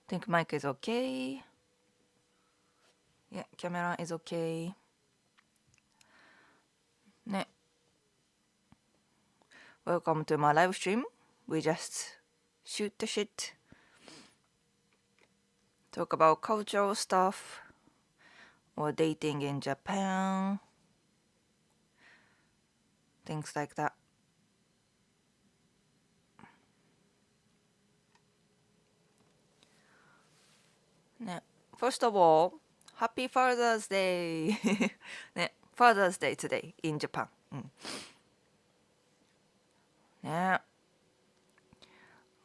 Think mic is okay. Yeah, camera is okay. ね。Welcome to my live stream. We just shoot the shit. Talk about cultural stuff or dating in Japan. Things like that. ね。First of all, Happy Father's Day! ね。Father's Day today in Japan. うん。ね。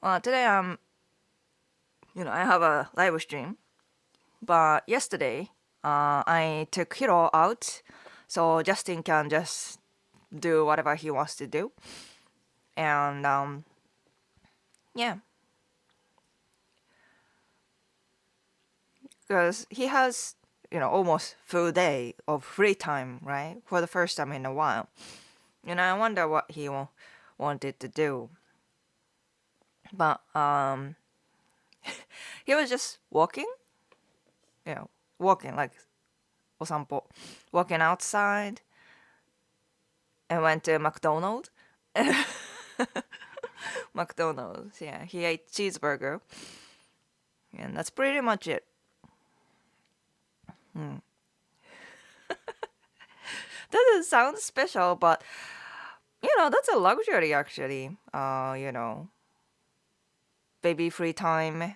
Today I have a live stream. But yesterday, I took Hiro out, so Justin can just do whatever he wants to do. And yeah, because he has almost full day of free time, right? For the first time in a while. I wonder what he wanted to do. But he was just walking, walking like お散歩, walking outside, and went to McDonald's. McDonald's, yeah, he ate cheeseburger, and that's pretty much it. Doesn't sound special, but that's a luxury actually. Baby free time,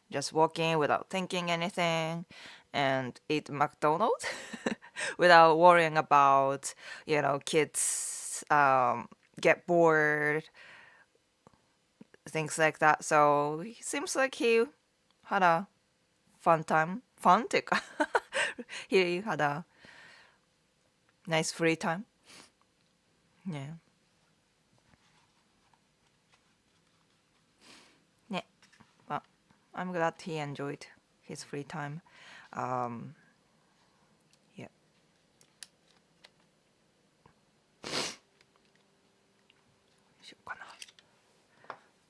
just walking without thinking anything, and eat McDonald's without worrying about kids get bored, things like that. So it seems like he had a fun time. Fun っていうかhe had a nice free time. Yeah. ね。Well, I'm glad he enjoyed his free time. Yeah.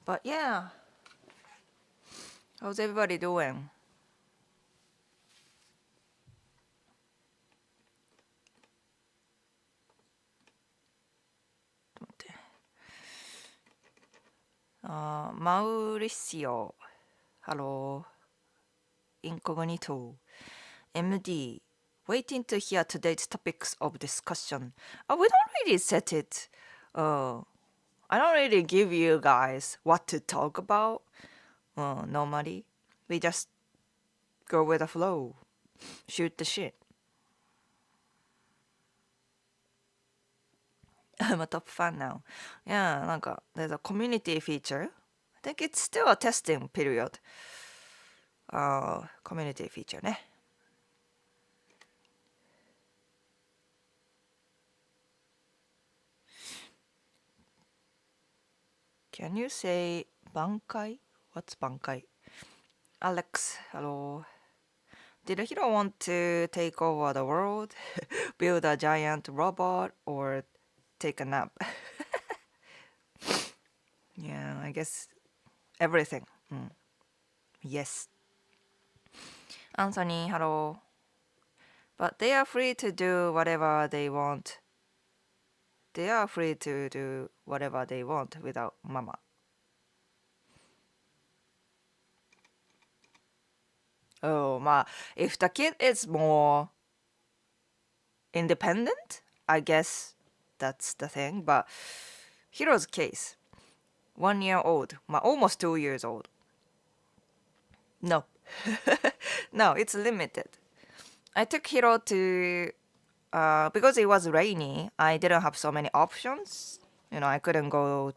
But yeah. How's everybody doing? Mauricio, hello. Incognito, MD, waiting to hear today's topics of discussion. We don't really set it. I don't really give you guys what to talk about. Normally, we just go with the flow, shoot the shit. I'm a top fan now. Yeah, なんか there's a community feature. I think it's still a testing period. Community feature ね。Can you say 挽回? What's 挽回? Alex, hello. Did Hiro want to take over the world, build a giant robot, or take a nap? Yeah, I guess everything. Yes. Anthony, hello. But they are free to do whatever they want. They are free to do whatever they want without mama. Oh, if the kid is more independent, I guess that's the thing. But Hiro's case, 1 year old, almost 2 years old. No. No, it's limited. I took Hiro to, because it was rainy, I didn't have so many options. I couldn't go,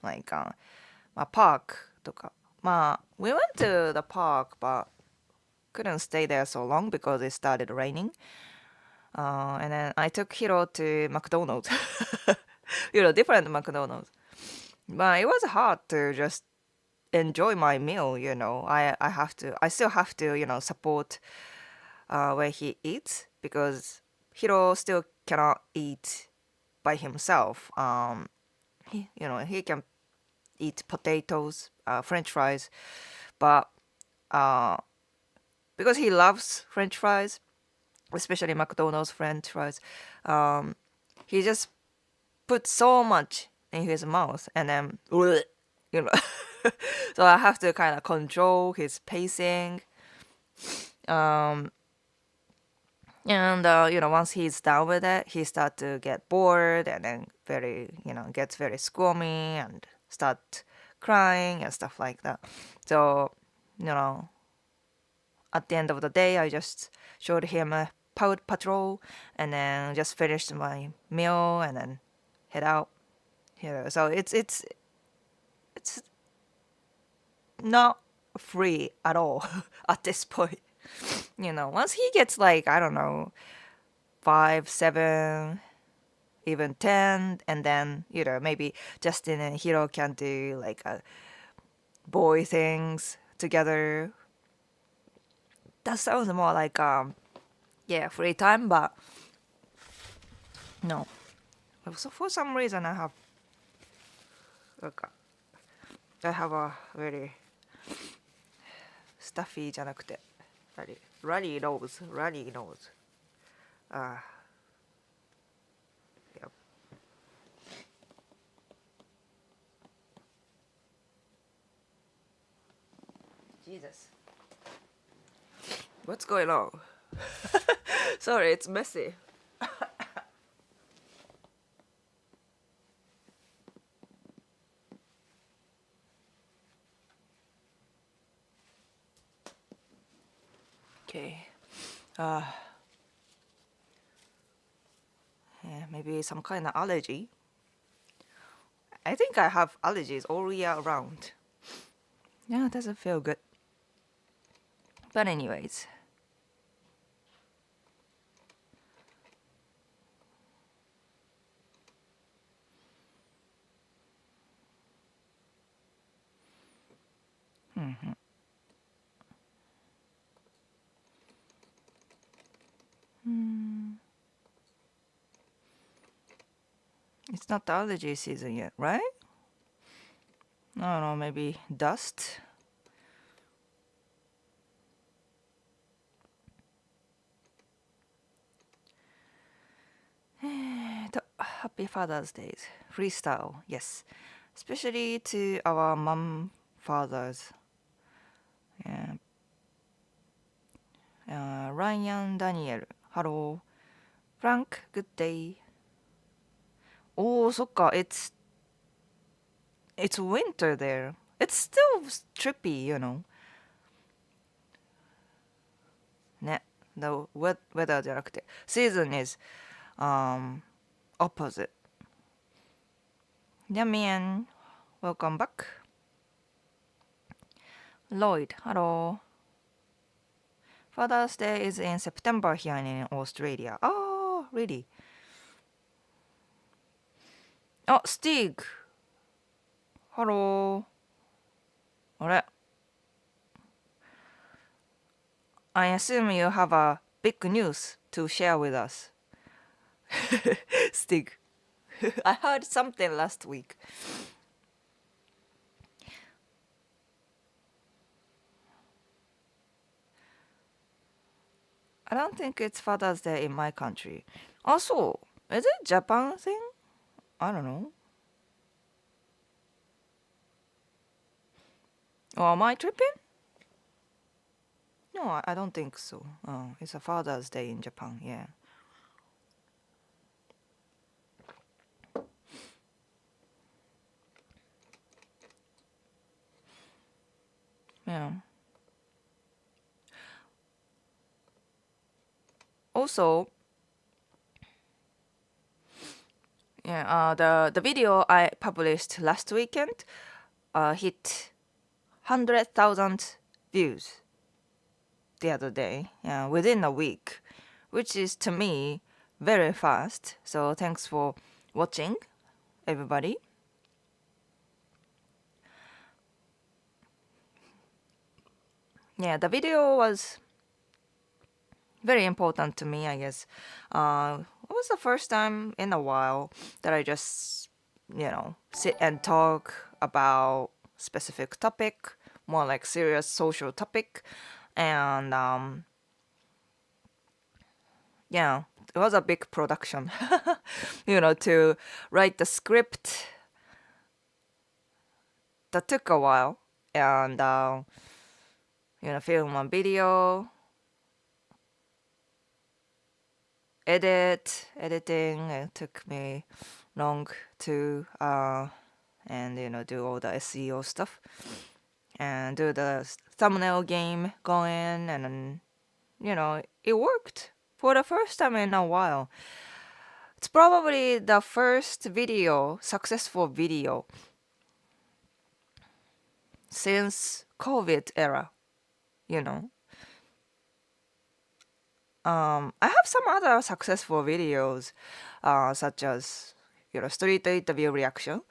like, park とか. We went to the park, but couldn't stay there so long because it started raining. And then I took Hiro to McDonald's. Different McDonald's. But it was hard to just enjoy my meal. I still have to support where he eats, because Hiro still cannot eat by himself. He can eat potatoes French fries, but because he loves French fries, especially McDonald's French fries, he just put so much in his mouth and then you know. So I have to kind of control his pacing. And once he's done with it, he starts to get bored and then gets very squirmy and start crying and stuff like that. So, at the end of the day, I just showed him a patrol and then just finished my meal and then head out. So it's not free at all at this point. Once he gets like, I don't know, 5, 7, even 10, and then, maybe Justin and Hiro can do like boy things together. That sounds more like, free time, but no. So for some reason, I have a very stuffy じゃなくて、runny nose. Yep. Jesus. What's going on? Sorry, it's messy. Okay. Maybe some kind of allergy. I think I have allergies all year round. Yeah, it doesn't feel good. But anyways. It's not the allergy season yet, right? I don't know, maybe dust? Happy Father's Day. Freestyle, yes. Especially to our mom fathers. Yeah. Ryan Daniel, hello. Frank, good day. Oh, そっか, it's winter there. It's still trippy, Ne, the weather じゃなくて season is opposite. Damian, welcome back. Lloyd, hello. Father's Day is in September here in Australia. Oh, really? Oh, Stig. Hello. あれ? I assume you have a big news to share with us. Stig. I heard something last week. I don't think it's Father's Day in my country. Also, is it Japan thing? I don't know. Or am I tripping? No, I don't think so. Oh, it's a Father's Day in Japan, yeah. Yeah. Also, yeah, the video I published last weekend hit 100,000 views the other day, within a week, which is to me very fast. So thanks for watching, everybody. Yeah, the video was very important to me, I guess. It was the first time in a while that I just, sit and talk about specific topic, more like serious social topic, and yeah, it was a big production, to write the script. That took a while, and film a video, editing. It took me long to and do all the SEO stuff and do the thumbnail game going, and then it worked for the first time in a while. It's probably the first successful video since COVID era, you know. I have some other successful videos, such as street interview reaction,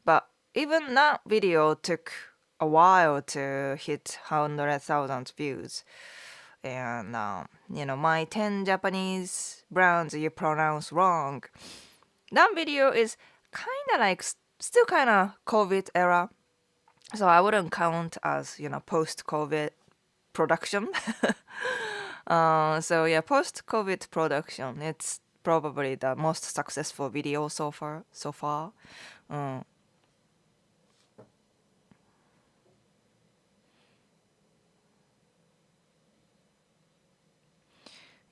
but even that video took a while to hit 100,000 views. And my 10 Japanese brands you pronounce wrong. That video is kind of like still kind of COVID era, so I wouldn't count as post-COVID production. So yeah, post-COVID production, it's probably the most successful video so far.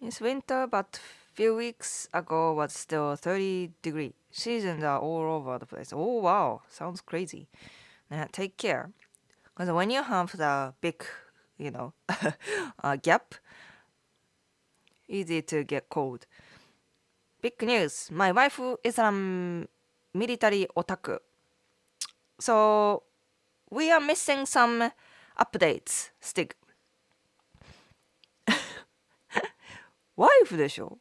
It's winter, but few weeks ago was still 30 degree. Seasons are all over the place. Oh wow, sounds crazy. Take care, because when you have the big, gap, easy to get cold. Big news: my wife is a military otaku, so we are missing some updates. Still, wife でしょ?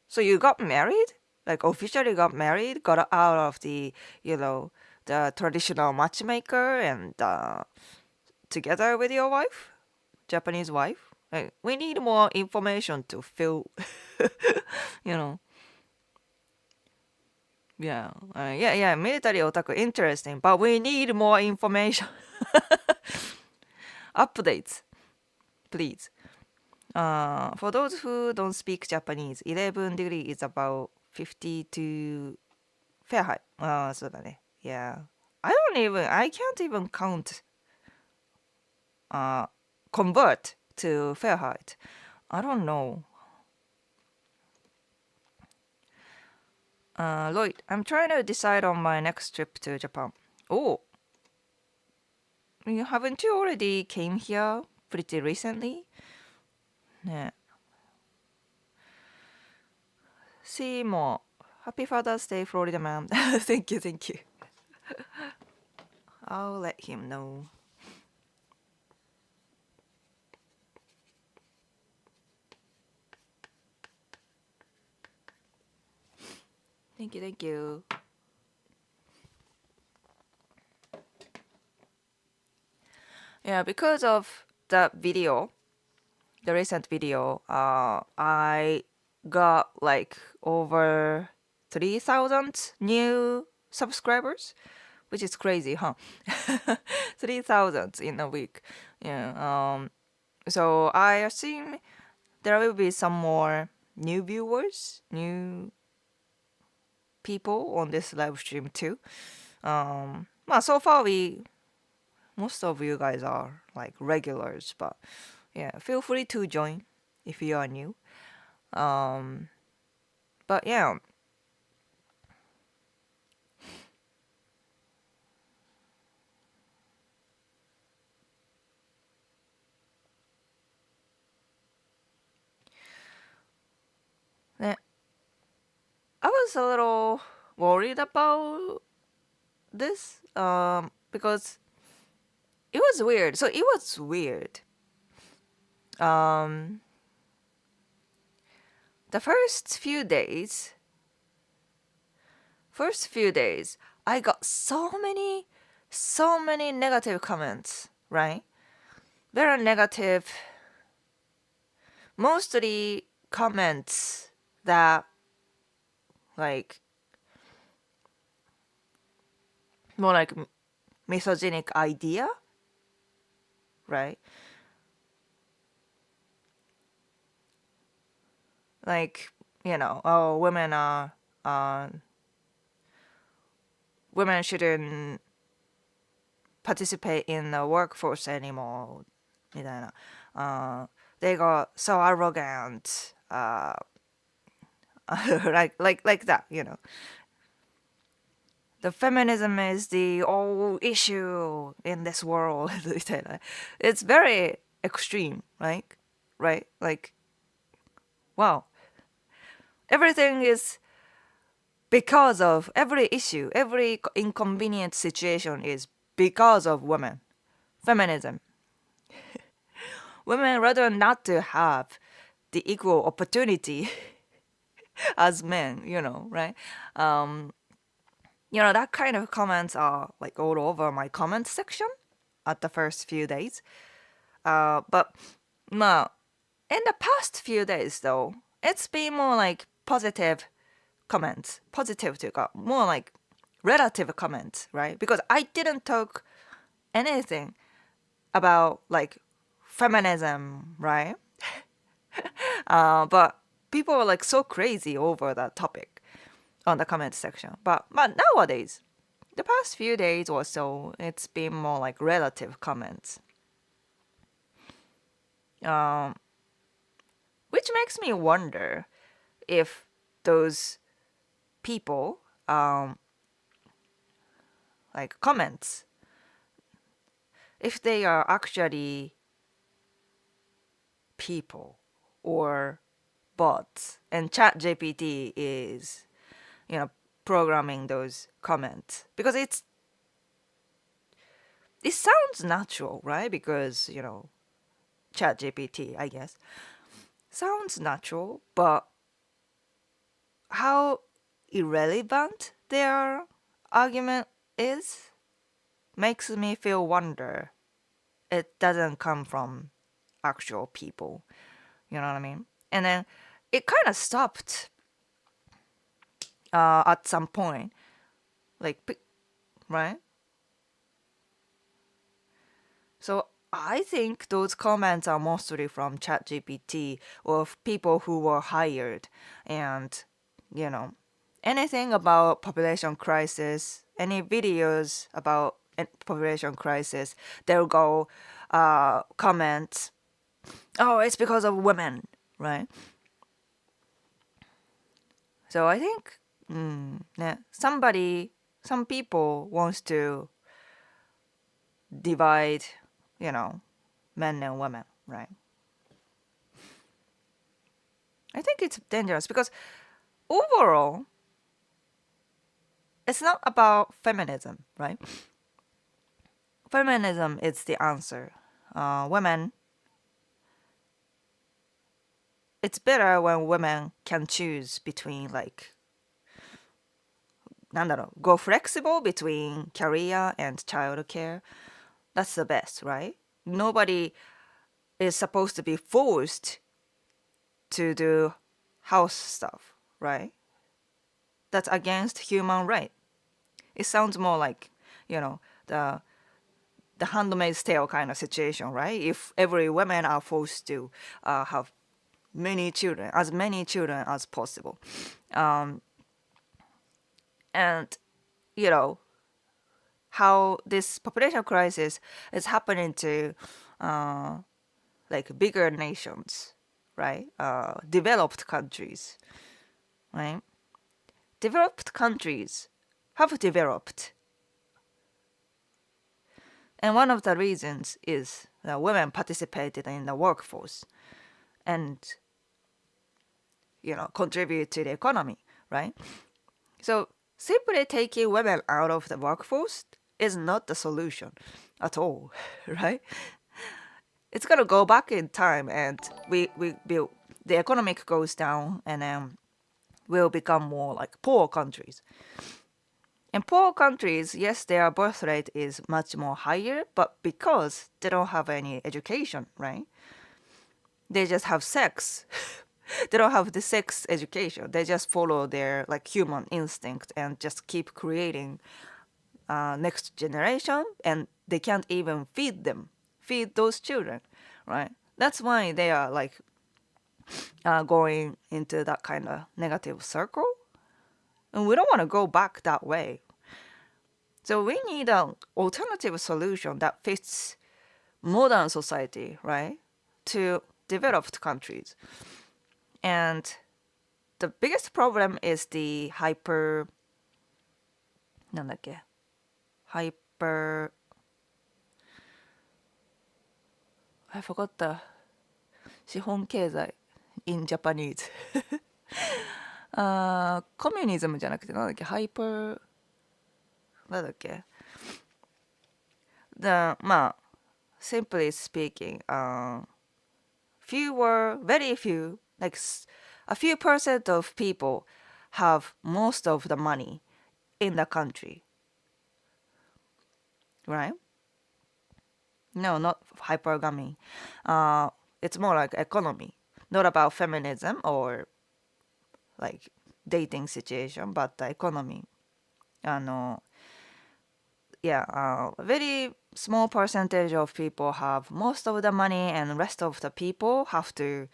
So you got married? Like officially got married? Got out of the traditional matchmaker and together with your wife? Japanese wife? Like, we need more information to fill, Yeah, military otaku, interesting, but we need more information. Updates, please. For those who don't speak Japanese, 11 degree is about 52 Fahrenheit. そうだね. Yeah. I can't even count, convert to Fahrenheit. I don't know. Lloyd, I'm trying to decide on my next trip to Japan. Oh, haven't you already came here pretty recently? ね. See more. Happy Father's Day, Florida man. Thank you. I'll let him know. Thank you. Yeah, because of the recent video, I got like over 3,000 new subscribers, which is crazy, huh? 3,000 in a week. Yeah. So I assume there will be some more new viewers, new people on this live stream too. So far most of you guys are like regulars, but yeah, feel free to join if you are new. But yeah. I was a little worried about this because it was weird. So it was weird. The first few days, I got so many negative comments, right? Very negative. Mostly comments that like more like misogynic idea, right? Like, oh, women shouldn't participate in the workforce anymore, みたいな。They got so arrogant, like that, The feminism is the old issue in this world. It's very extreme, right? Like, wow, everything is because of every issue, every inconvenient situation is because of women. Feminism. Women rather not to have the equal opportunity as men, right? That kind of comments are like all over my comment section at the first few days. But in the past few days though, it's been more like positive comments. Positive というか, more like relative comments, right? Because I didn't talk anything about like feminism, right? But people are like so crazy over that topic on the comment section. But nowadays, the past few days or so, it's been more like relative comments. Which makes me wonder if those people, like comments, if they are actually people or bots, and ChatGPT is, programming those comments, because it sounds natural, right? Because ChatGPT, I guess, sounds natural, but how irrelevant their argument is makes me feel wonder it doesn't come from actual people. You know what I mean? And then it kind of stopped at some point, like, right? So I think those comments are mostly from ChatGPT or people who were hired, and anything about population crisis, any videos about population crisis, they'll go comment, oh, it's because of women, right? So I think some people wants to divide, men and women, right? I think it's dangerous because overall, it's not about feminism, right? Feminism is the answer. Women, it's better when women can choose between go flexible between career and childcare. That's the best, right? Nobody is supposed to be forced to do house stuff, right? That's against human right. It sounds more like, the Handmaid's Tale kind of situation, right? If every woman are forced to have many children as possible, and how this population crisis is happening to bigger nations, right? Developed countries, right? Developed countries have developed. And one of the reasons is that women participated in the workforce and, contribute to the economy, right? So simply taking women out of the workforce is not the solution at all, right? It's gonna go back in time, and we build the economic goes down, and then we'll become more like poor countries. In poor countries, yes, their birth rate is much more higher, but because they don't have any education, right? They just have sex. They don't have the sex education. They just follow their human instinct and just keep creating next generation, and they can't even feed those children, right? That's why they are like going into that kind of negative circle, and we don't want to go back that way. So we need an alternative solution that fits modern society, right, to developed countries. And the biggest problem is the hyper なんだっけ hyper I forgot the 資本経済 in Japanese コミュニズムじゃなくてなんだっけハイパーなんだっけ まあ simply speaking very few like a few percent of people have most of the money in the country, right? No, not hypergamy. It's more like economy, not about feminism or like dating situation, but the economy. Very small percentage of people have most of the money, and the rest of the people have to,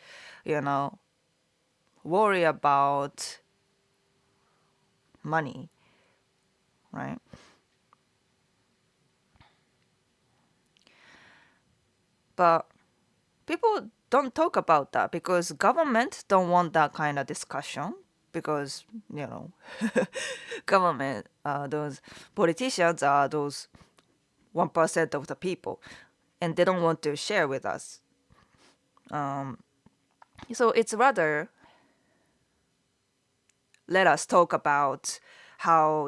worry about money, right? But people don't talk about that because government don't want that kind of discussion because government those politicians are those 1% of the people and they don't want to share with us. So it's rather let us talk about how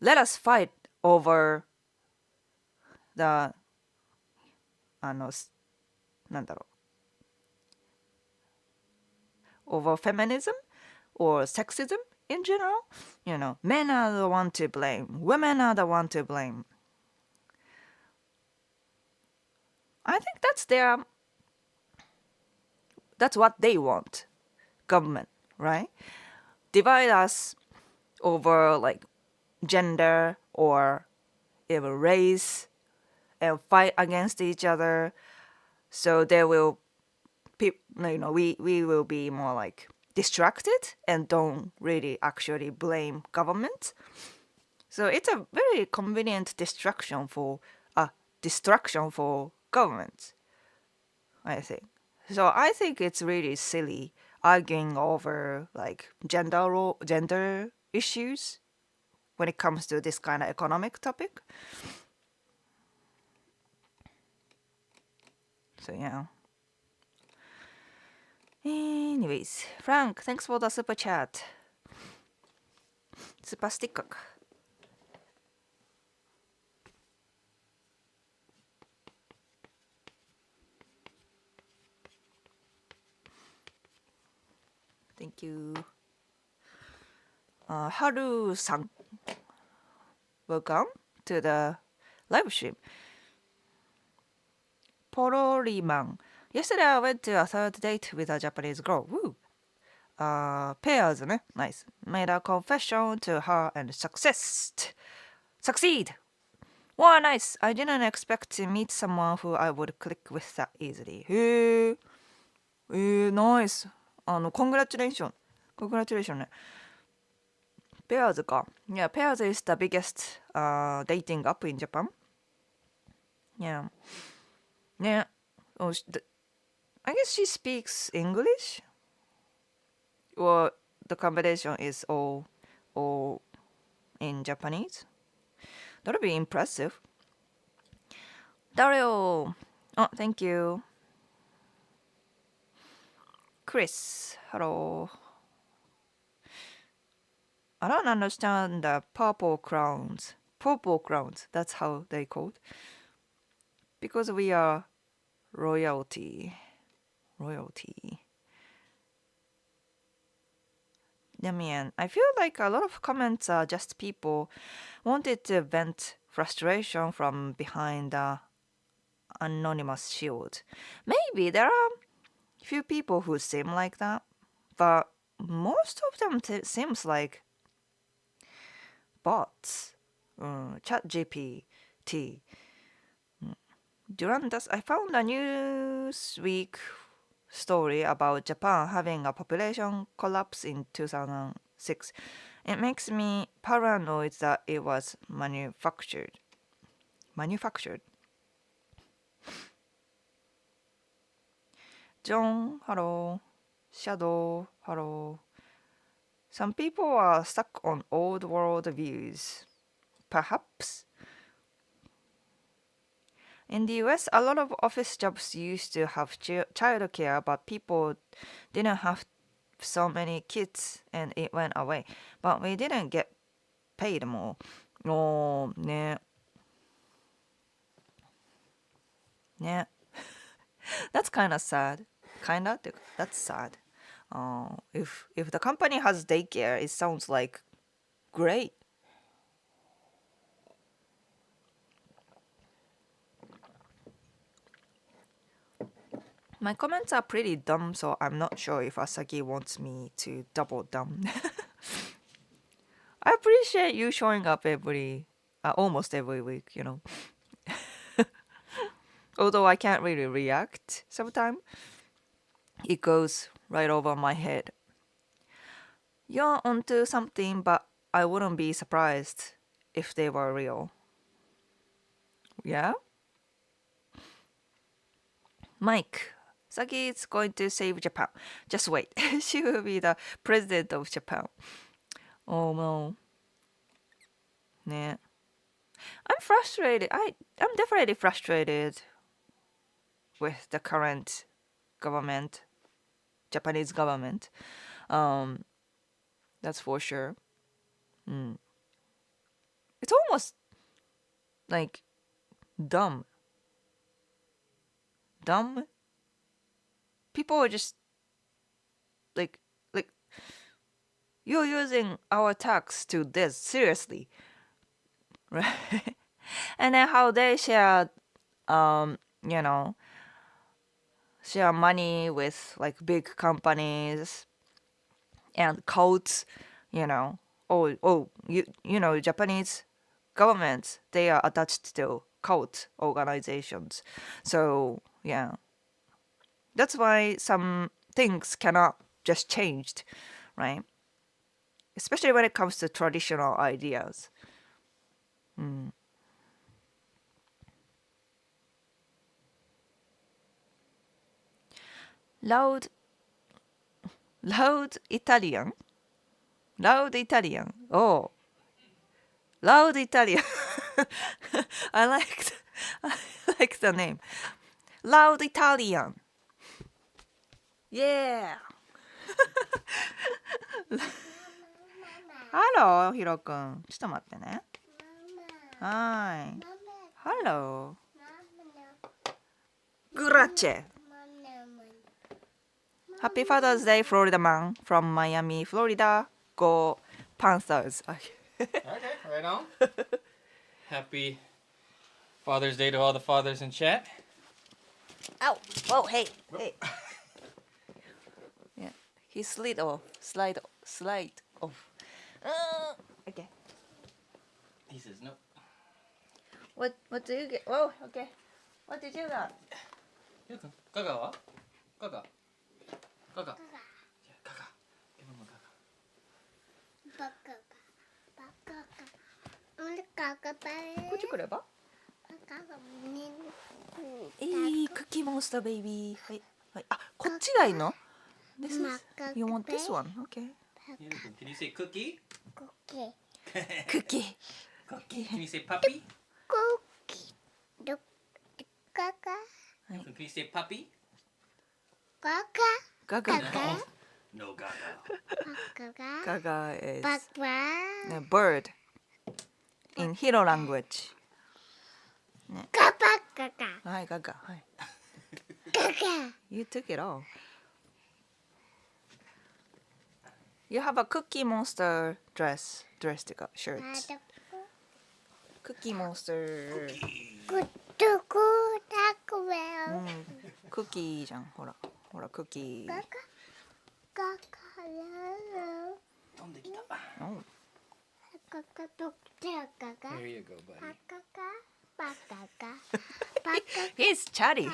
let us fight over the なんだろう over feminism or sexism in general. Men are the one to blame, women are the one to blame. I think that's what they want, government, right? Divide us over like gender or even race and fight against each other. So there will, we will be more like distracted and don't really actually blame government. So it's a very convenient distraction for government, I think. So I think it's really silly arguing over like gender issues when it comes to this kind of economic topic. So yeah. Anyways, Frank, thanks for the super chat. Super sticker. Thank you. Haru-san, welcome to the live stream. Pororiman. Yesterday I went to a third date with a Japanese girl. Woo! Pairs, ne? Nice. Made a confession to her and succeed! Wow, nice! I didn't expect to meet someone who I would click with that easily. Nice. Congratulations. Congratulations ね。Pairs か。Yeah, Pairs is the biggest dating app in Japan. Yeah. Yeah. Oh, I guess she speaks English? Or the conversation is all in Japanese? That would be impressive. Dario! Oh, thank you. Chris, hello. I don't understand the purple crowns. Purple crowns, that's how they called. Because we are royalty. Damian, I feel like a lot of comments are just people wanted to vent frustration from behind the anonymous shield. Maybe there are few people who seem like that, but most of them seems like bots, Chat GPT. During this, I found a Newsweek story about Japan having a population collapse in 2006. It makes me paranoid that it was manufactured. John, hello. Shadow, hello. Some people are stuck on old world views. Perhaps. In the US, a lot of office jobs used to have childcare, but people didn't have so many kids and it went away. But we didn't get paid more. Oh, yeah. Yeah. That's kind of sad. Kinda? That's sad. If the company has daycare, it sounds like great. My comments are pretty dumb, so I'm not sure if Asagi wants me to double dumb. I appreciate you showing up almost every week, you know. Although I can't really react sometimes. It goes right over my head. You're onto something, but I wouldn't be surprised if they were real. Yeah? Mike, Sagi is going to save Japan. Just wait. She will be the president of Japan. Oh no. Yeah. I'm frustrated. I'm definitely frustrated with the current government, Japanese government. That's for sure. It's almost like dumb. Dumb. People are just like you're using our tax to this seriously, right? And then how they share, you know, share money with like big companies and cults, you know. You know, Japanese governments, they are attached to cult organizations. So yeah, that's why some things cannot just changed, right? Especially when it comes to traditional ideas. Loud, loud Italian, loud Italian. Oh, loud Italian. I liked, I like the name. Loud Italian. Yeah. ハロー、ヒロくん。ちょっと待ってね。はーい。ハロー。グラッチェ。Happy Father's Day, Florida man from Miami, Florida. Go Panthers. Okay, right on. Happy Father's Day to all the fathers in chat. Ow! Whoa, hey, hey. Yeah, he slid off. Slide off. Okay. He says no. What do you get? Whoa, okay. What did you got? Gaga は Gaga. Gaga. Yeah, Gaga. Give him a Gaga. こっち来ればいいクッキーモンスターベイビーはい、はい、あ、こっちがいいの This is, you want this one? Okay. Can you say cookie? Cookie. Cookie. Can you say puppy? Can you say puppy? Gaga. No Gaga. Gaga is a bird in Hiro language. はい、ガガ。はい。You took it all. You have a Cookie Monster dress っていうか shirt. Cookie Monster. クッキーじゃん。ほらクッキー。飛んできた。There you go, buddy. He's chatty.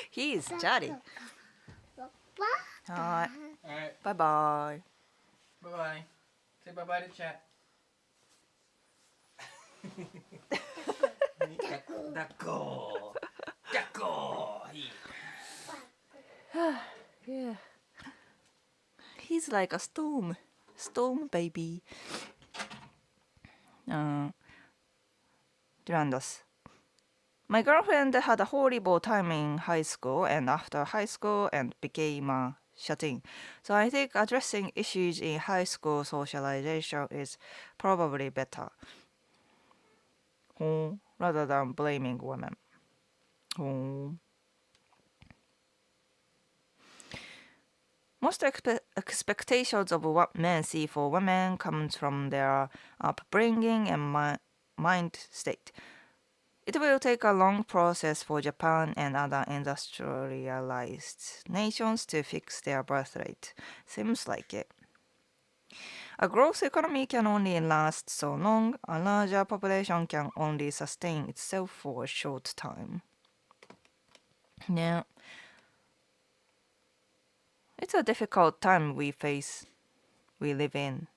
He's chatty. Alright. Alright, Bye bye. bye-bye. Say bye-bye to chat. Dako. Dako. Yeah. He's like a storm. Storm baby. Durandos. My girlfriend had a horrible time in high school and after high school and became a shut-in. So I think addressing issues in high school socialization is probably better. Rather than blaming women. Most expectations of what men see for women comes from their upbringing and mind state. It will take a long process for Japan and other industrialized nations to fix their birth rate. Seems like it. A growth economy can only last so long. A larger population can only sustain itself for a short time. Yeah. It's a difficult time we live in.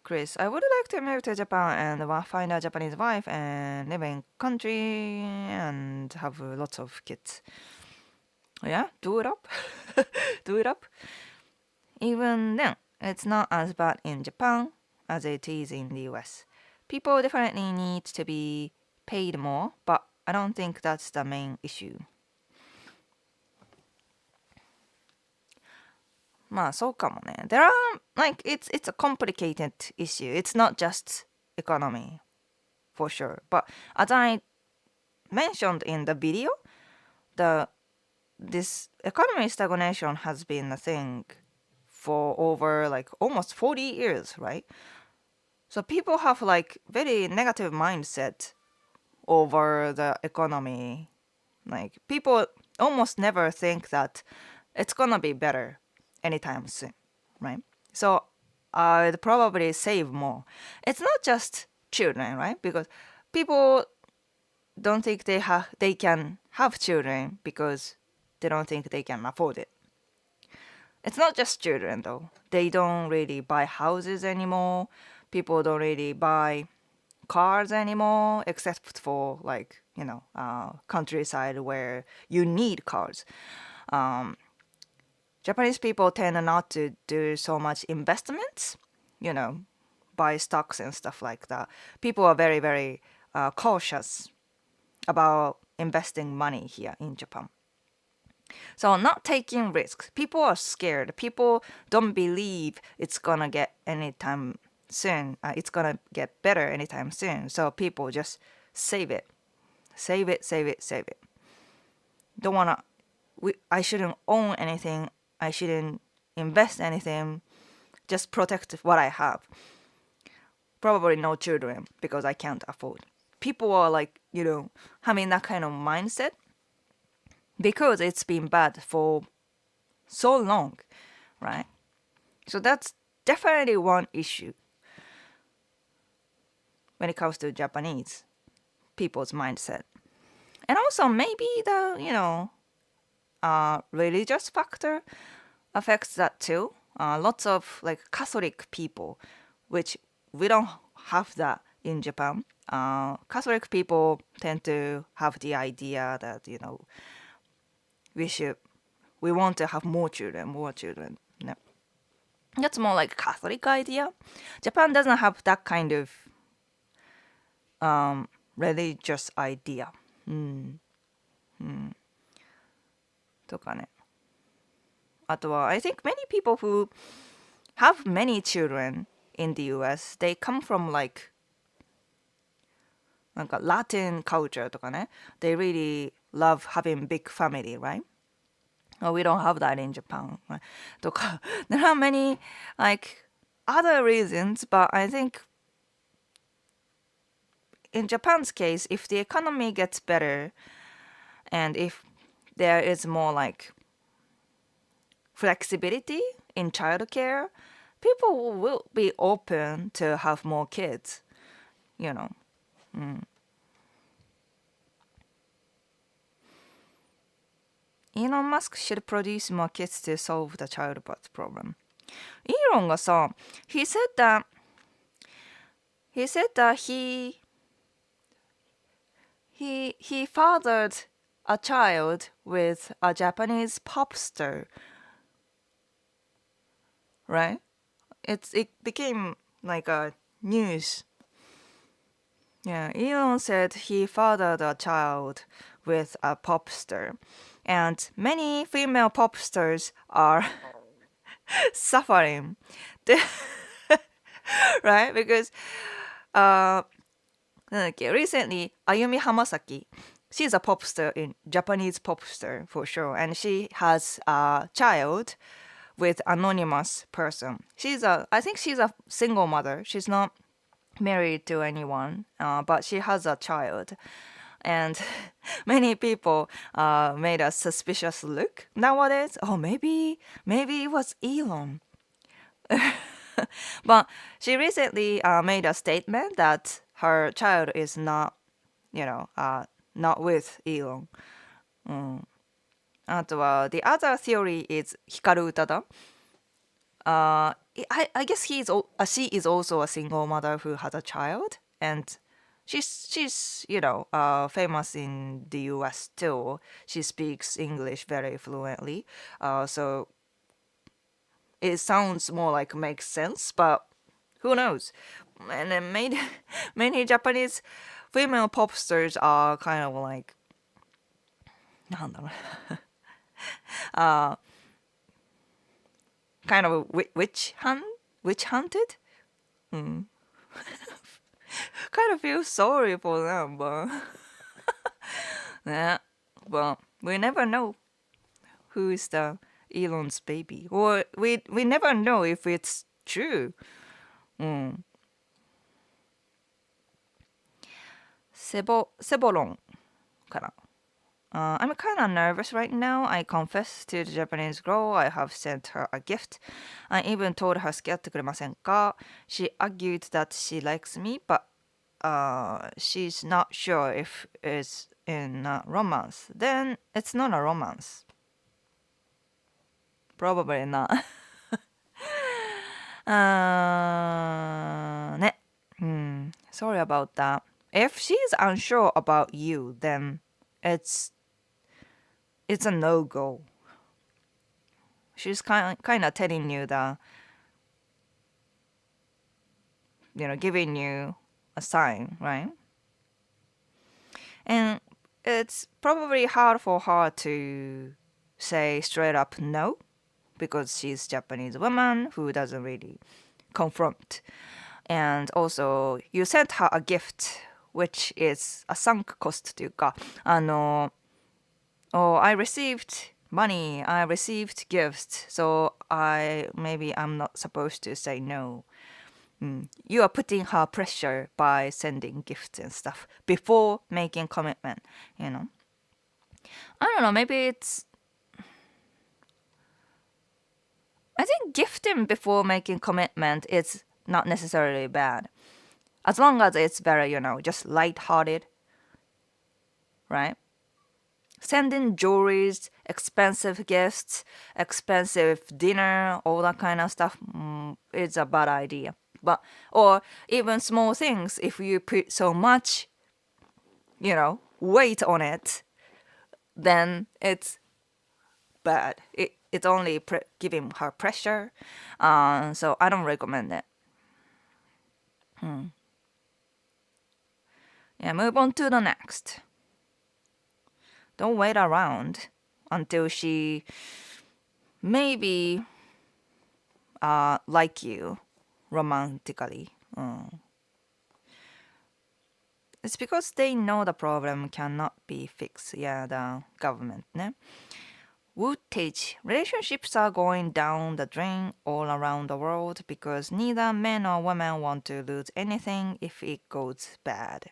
Chris, I would like to move to Japan and find a Japanese wife and live in country and have lots of kids. Yeah, do it up. Do it up. Even then, it's not as bad in Japan as it is in the US. People definitely need to be paid more, but I don't think that's the main issue. まあそうかもね。There are like it's a complicated issue. It's not just economy for sure. But as I mentioned in the video, this economy stagnation has been a thing for over like almost 40 years, right? So people have like very negative mindset over the economy. Like people almost never think that it's gonna be better anytime soon, right? So I'd probably save more. It's not just children, right? Because people don't think they can have children because they don't think they can afford it. It's not just children though. They don't really buy houses anymore. People don't really buy cars anymore, except for like countryside where you need cars. Japanese people tend not to do so much investments, buy stocks and stuff like that. People are very, very cautious about investing money here in Japan. So not taking risks. People are scared. People don't believe it's gonna get anytime soon. It's gonna get better anytime soon. So people just save it. Save it, save it, save it. Don't wanna... I shouldn't own anything. I shouldn't invest anything. Just protect what I have. Probably no children because I can't afford. People are like, having that kind of mindset because it's been bad for so long, right? So that's definitely one issue when it comes to Japanese people's mindset. And also maybe the, religious factor affects that too. Lots of like Catholic people, which we don't have that in Japan. Catholic people tend to have the idea that, we want to have more children. No. That's more like Catholic idea. Japan doesn't have that kind of religious idea. とかね。あとは I think many people who have many children in the US, they come from like Latin culture とかね。They really love having big family, right? Oh, we don't have that in Japan. とか there are many like other reasons, but I think in Japan's case, if the economy gets better and if there is more like flexibility in childcare, people will be open to have more kids, you know. Elon Musk should produce more kids to solve the childbirth problem. Elon がさ、he said that he fathered a child with a Japanese pop star, right? It became like a news. Yeah, Elon said he fathered a child with a pop star, and many female pop stars are suffering, right? Because recently Ayumi Hamasaki, she's a pop star in Japanese pop star for sure, and she has a child with anonymous person. I think she's a single mother. She's not married to anyone, but she has a child. And many people made a suspicious look nowadays. Oh, maybe it was Elon. But she recently made a statement that her child is not, not with Elon. あとは the other theory is Hikaru Utada. I guess she is also a single mother who has a child, and she's famous in the U.S. too. She speaks English very fluently, so it sounds more like makes sense, but who knows? And then many Japanese female pop stars are kind of like なんだろうkind of witch hunted. Kind of feel sorry for them, but yeah, but we never know who is the Elon's baby, or we never know if it's true. セボロンかな。I'm kind of nervous right now. I confessed to the Japanese girl I have sent her a gift. I even told her 付き合ってくれませんか? She argued that she likes me, but she's not sure if it's in a romance. Then it's not a romance. Probably not. ね。Sorry about that. If she's unsure about you, then it's a no-go. She's kind of telling you that, giving you a sign, right? And it's probably hard for her to say straight up no, because she's a Japanese woman who doesn't really confront. And also, you sent her a gift, which is a sunk cost というか、I received money, I received gifts, so maybe I'm not supposed to say no. You are putting her pressure by sending gifts and stuff before making commitment, I don't know, maybe it's... I think gifting before making commitment is not necessarily bad. As long as it's very, just light-hearted, right? Sending jewelries, expensive gifts, expensive dinner, all that kind of stuff is a bad idea. Or even small things, if you put so much, weight on it, then it's bad. It's only giving her pressure. So I don't recommend it. Yeah, move on to the next. Don't wait around until she maybe like you romantically. It's because they know the problem cannot be fixed. Yeah, the government, ne? Wootage. Relationships are going down the drain all around the world because neither men or women want to lose anything if it goes bad.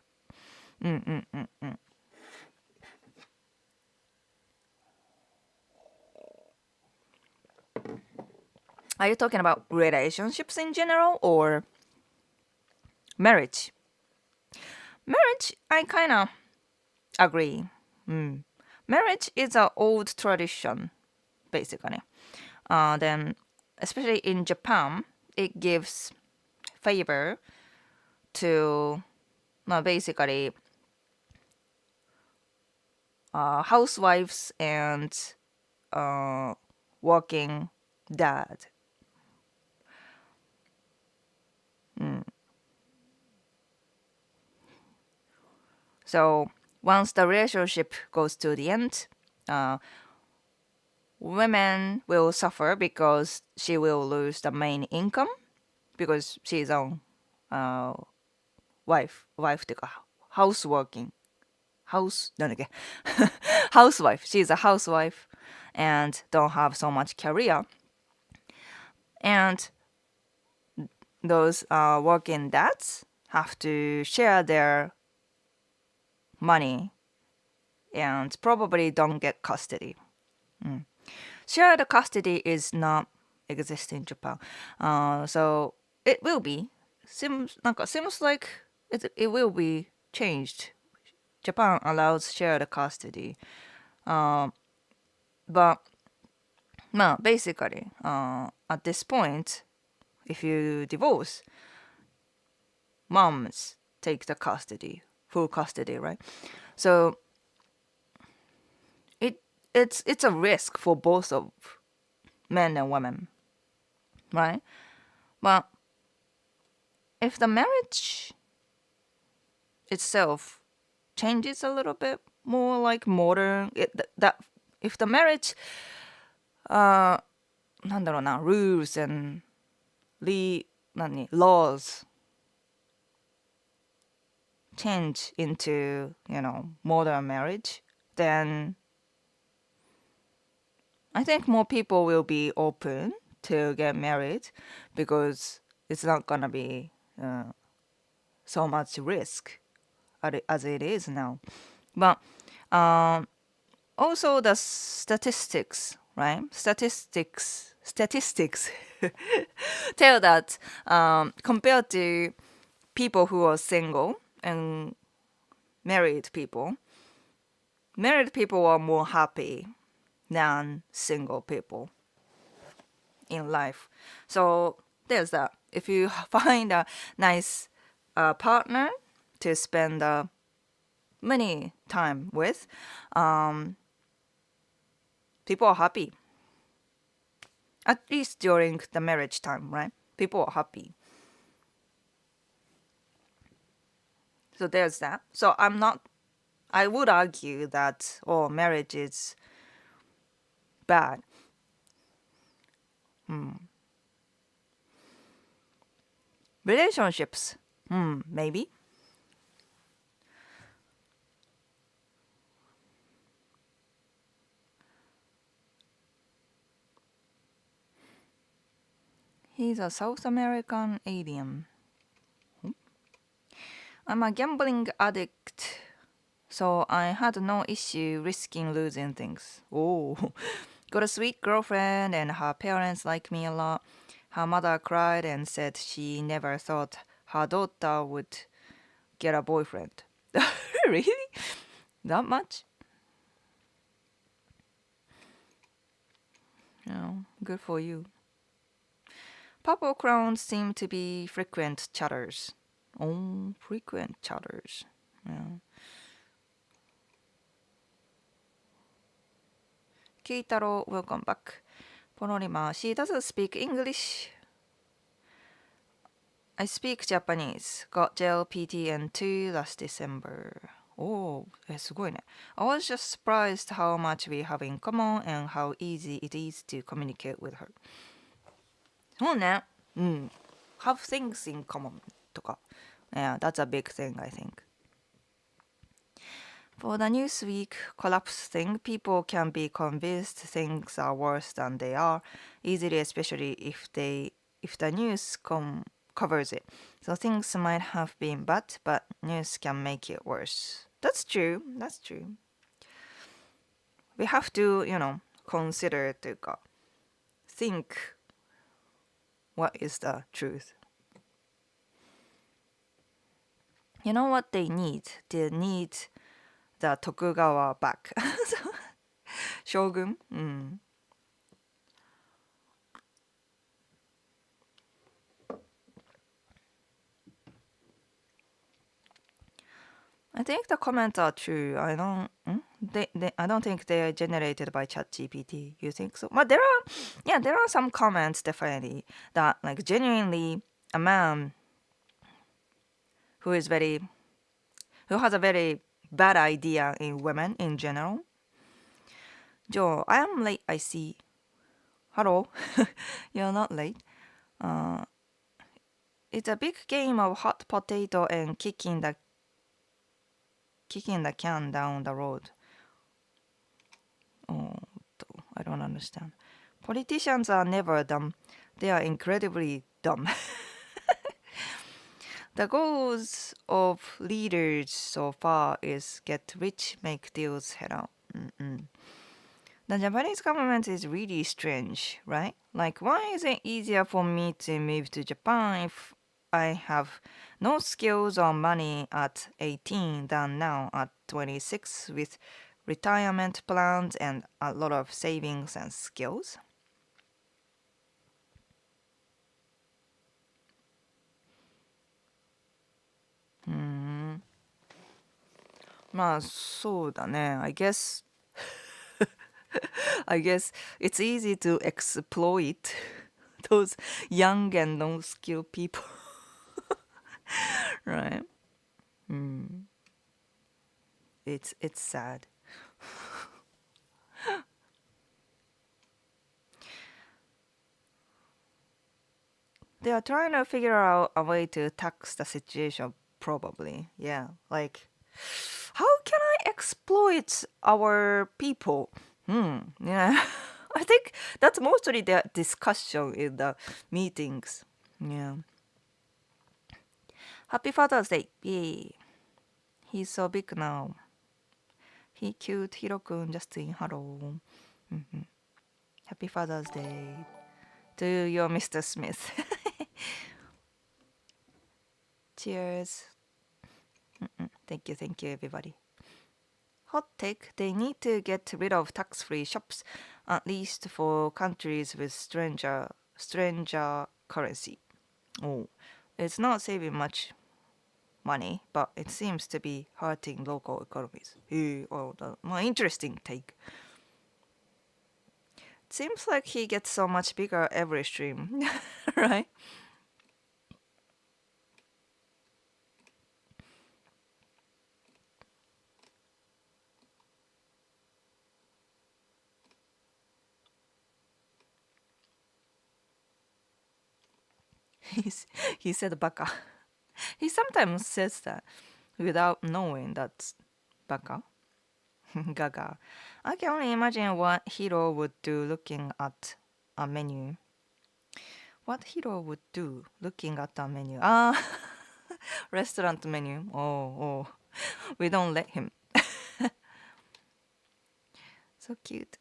Are you talking about relationships in general or marriage? Marriage, I kind of agree. Marriage is an old tradition, basically. Then, especially in Japan, it gives favor to basically housewives and working dad. So once the relationship goes to the end, uh, women will suffer because she will lose the main income because she's on wife っていうか houseworking house なんだっけ housewife. She's a housewife and don't have so much career. And those working dads have to share their money and probably don't get custody. Shared custody is not exist in Japan. So it will be. Seems like it will be changed. Japan allows shared custody. But basically, at this point, if you divorce, moms take the custody, full custody, right? So it's a risk for both of men and women, right? But if the marriage itself changes a little bit more like modern, that if the marriage なんだろうな rules and laws change into modern marriage, then I think more people will be open to get married because it's not gonna be so much risk as it is now. But also the statistics, right? Statistics tell that compared to people who are single and married people are more happy than single people in life. So there's that. If you find a nice partner to spend many time with, people are happy. At least during the marriage time, right? People are happy. So there's that. So I would argue that marriage is bad. Relationships, maybe. He's a South American alien. I'm a gambling addict, so I had no issue risking losing things. Oh, got a sweet girlfriend and her parents like me a lot. Her mother cried and said she never thought her daughter would get a boyfriend. Really? That much? Oh, good for you. Purple crowns seem to be frequent chatters. Oh, frequent chatters. Yeah. Keitaro, welcome back. Ponorima, she doesn't speak English. I speak Japanese. Got JLPTN2 last December. Oh, すごいね. I was just surprised how much we have in common and how easy it is to communicate with her. そうね。Have things in common とか. Yeah, that's a big thing, I think. For the Newsweek collapse thing, people can be convinced things are worse than they are easily, especially if the news covers it. So things might have been bad, but news can make it worse. That's true. We have to, consider というか think what is the truth. You know what they need? They need the Tokugawa back. Shogun. I think the comments are true. I don't think they are generated by ChatGPT. You think so? But there are some comments definitely that like genuinely a man who has a very bad idea in women in general. Joe, I am late. I see. Hello, you're not late. It's a big game of hot potato and kicking the can down the road. Oh, I don't understand. Politicians are never dumb. They are incredibly dumb. The goals of leaders so far is get rich, make deals, head out. The Japanese government is really strange, right? Like, why is it easier for me to move to Japan if I have no skills or money at 18 than now at 26 with retirement plans and a lot of savings and skills? まあそうだね。I guess it's easy to exploit those young and non-skilled people, right? It's sad. They are trying to figure out a way to tax the situation, probably. Yeah, like how can I exploit our people? Yeah. I think that's mostly the discussion in the meetings. Yeah. Happy Father's Day. Yay. He's so big now. He cute Hiro-kun Justin. Hello. Happy Father's Day to your Mr. Smith. Cheers. Thank you, everybody. Hot take, they need to get rid of tax-free shops, at least for countries with stranger currency. Oh, it's not saving much money, but it seems to be hurting local economies. Interesting take. It seems like he gets so much bigger every stream, right? He said baka. He sometimes says that without knowing that's baka. Gaga. I can only imagine what Hiro would do looking at a menu. What Hiro would do looking at a menu. Restaurant menu. Oh. We don't let him. So cute.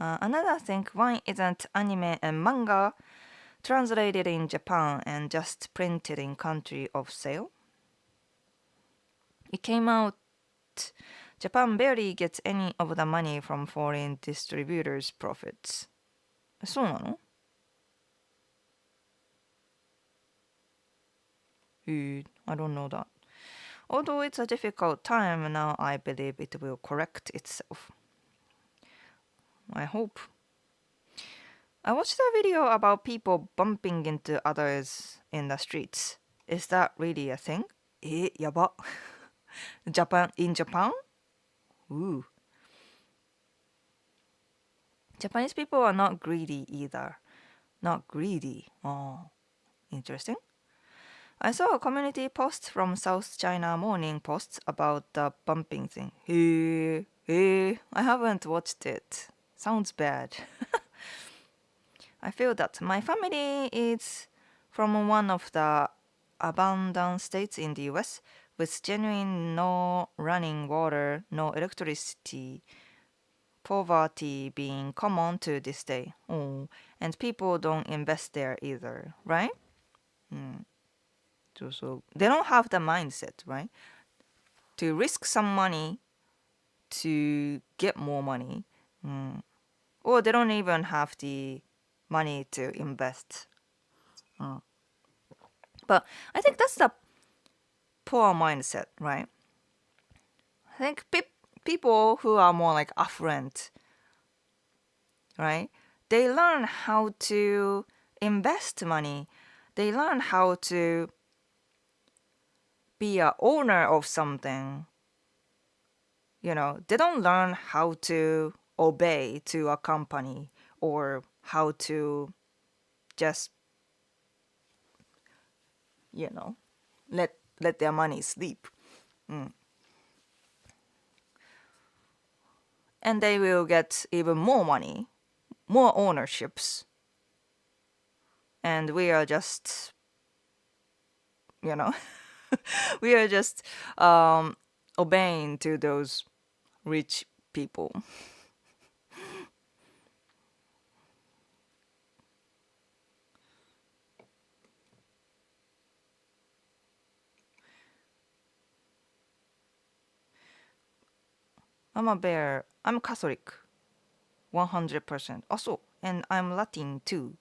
Another thing, why isn't anime and manga translated in Japan and just printed in country of sale? It came out Japan barely gets any of the money from foreign distributors' profits. そうなの? I don't know that. Although it's a difficult time now, I believe it will correct itself. I hope. I watched a video about people bumping into others in the streets. Is that really a thing? やば. In Japan? Ooh. Japanese people are not greedy either. Not greedy. Oh, interesting. I saw a community post from South China Morning Post about the bumping thing. I haven't watched it. Sounds bad. I feel that my family is from one of the abundant states in the US with genuine no running water, no electricity poverty being common to this day. And people don't invest there either, right? So they don't have the mindset, right? To risk some money to get more money. Or they don't even have the money to invest. But I think that's the poor mindset, right? I think people who are more like affluent, right? They learn how to invest money. They learn how to be a owner of something. They don't learn how to obey to a company or how to just, let their money sleep. And they will get even more money, more ownerships. And we are just, we are just obeying to those rich people. I'm a bear. I'm Catholic. 100%. Also, and I'm Latin too.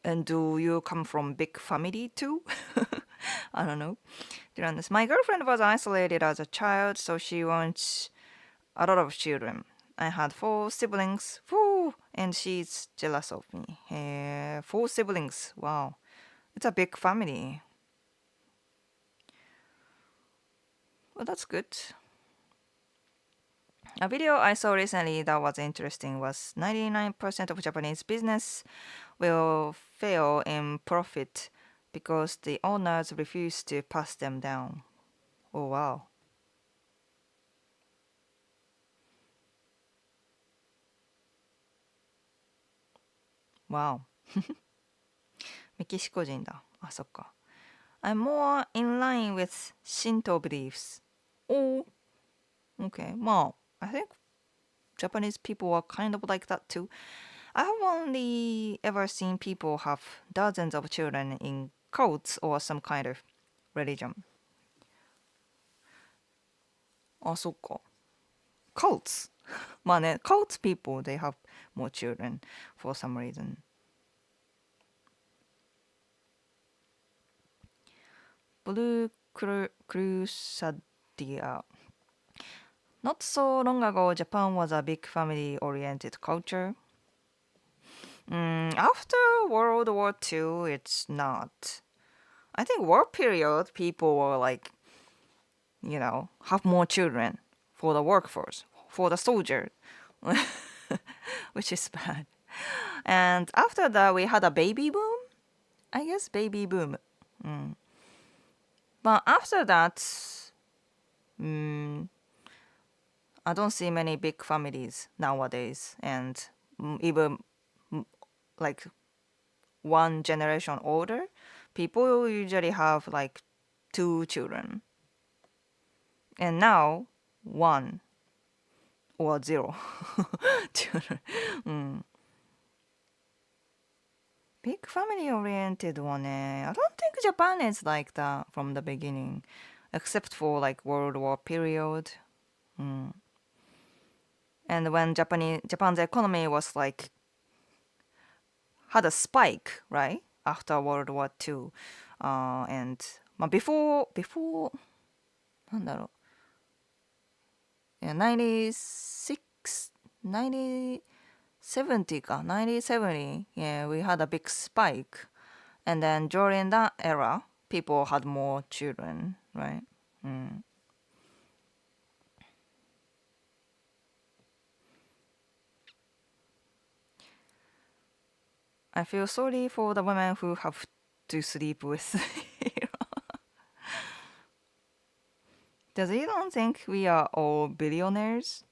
And do you come from big family too? I don't know. My girlfriend was isolated as a child, so she wants a lot of children. I had 4 siblings. Woo! And she's jealous of me. 4 siblings. Wow. It's a big family. Well, that's good. A video I saw recently that was interesting was 99% of Japanese business will fail in profit because the owners refuse to pass them down. Oh, wow. Wow. メキシコ人だ。あ、そっか。I'm more in line with Shinto beliefs. Oh, okay. Well, I think Japanese people are kind of like that too. I have only ever seen people have dozens of children in cults or some kind of religion. あ、そっか。Cults. まあね、cult people, they have more children for some reason. Blue Crusadia. Not so long ago, Japan was a big family-oriented culture. After World War II, it's not. I think war period, people were like, have more children for the workforce, for the soldier, which is bad. And after that, we had a baby boom. I guess baby boom. But after that, I don't see many big families nowadays. And even like one generation older, people usually have like 2 children. And now, 1 or 0 children. Big family oriented one. I don't think Japan is like that from the beginning, except for like World War period. And when Japan's economy was like had a spike, right, after World War II, and before なんだろう、96 9070 9070, yeah, we had a big spike, and then during that era, people had more children, right? I feel sorry for the women who have to sleep with Does Elon think we are all billionaires?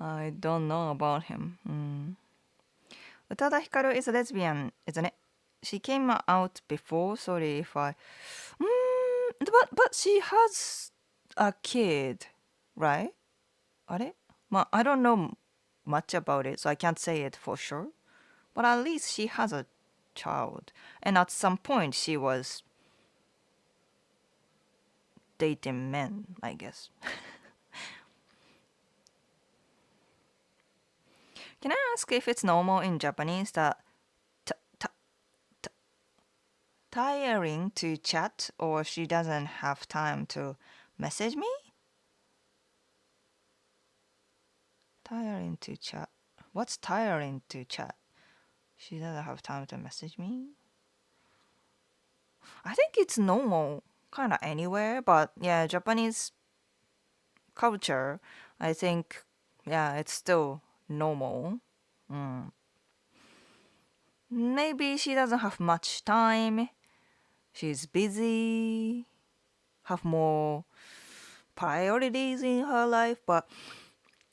I don't know about him. Utada Hikaru is a lesbian, isn't it? She came out before. Sorry if I... but she has a kid, right? あれ? I don't know much about it, so I can't say it for sure. But at least she has a child. And at some point she was dating men, I guess. Can I ask if it's normal in Japanese that t- t- t- tiring to chat or she doesn't have time to message me? Tiring to chat. What's tiring to chat? She doesn't have time to message me? I think it's normal kind of anywhere, but yeah, Japanese culture, I think, yeah, it's still normal. Mm. Maybe she doesn't have much time. She's busy, have more priorities in her life, but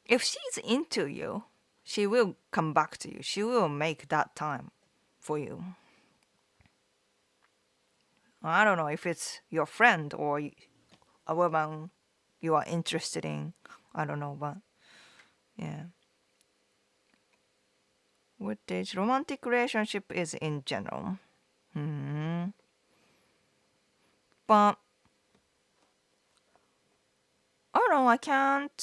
if she's into you, she will come back to you. She will make that time for you. I don't know if it's your friend or a woman you are interested in. I don't know, but yeah. What age romantic relationship is in general. But I don't know, I can't.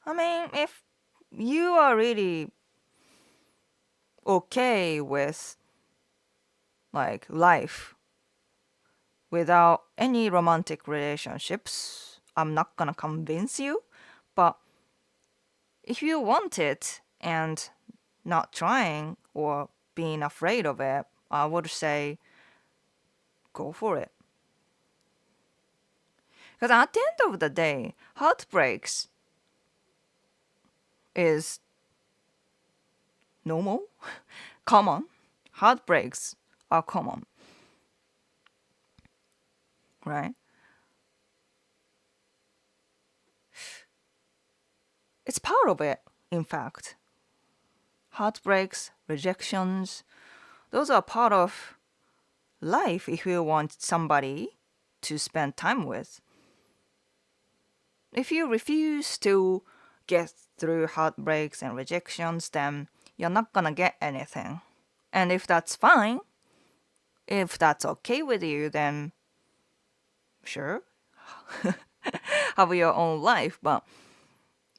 I mean, if you are really okay with like life without any romantic relationships, I'm not gonna convince you. But if you want it and not trying or being afraid of it, I would say go for it. Because at the end of the day, heartbreaks is normal, common. Heartbreaks are common, right? It's part of it, in fact. Heartbreaks, rejections, those are part of life if you want somebody to spend time with. If you refuse to get through heartbreaks and rejections, then you're not gonna get anything. And if that's fine, if that's okay with you, then sure, have your own life. But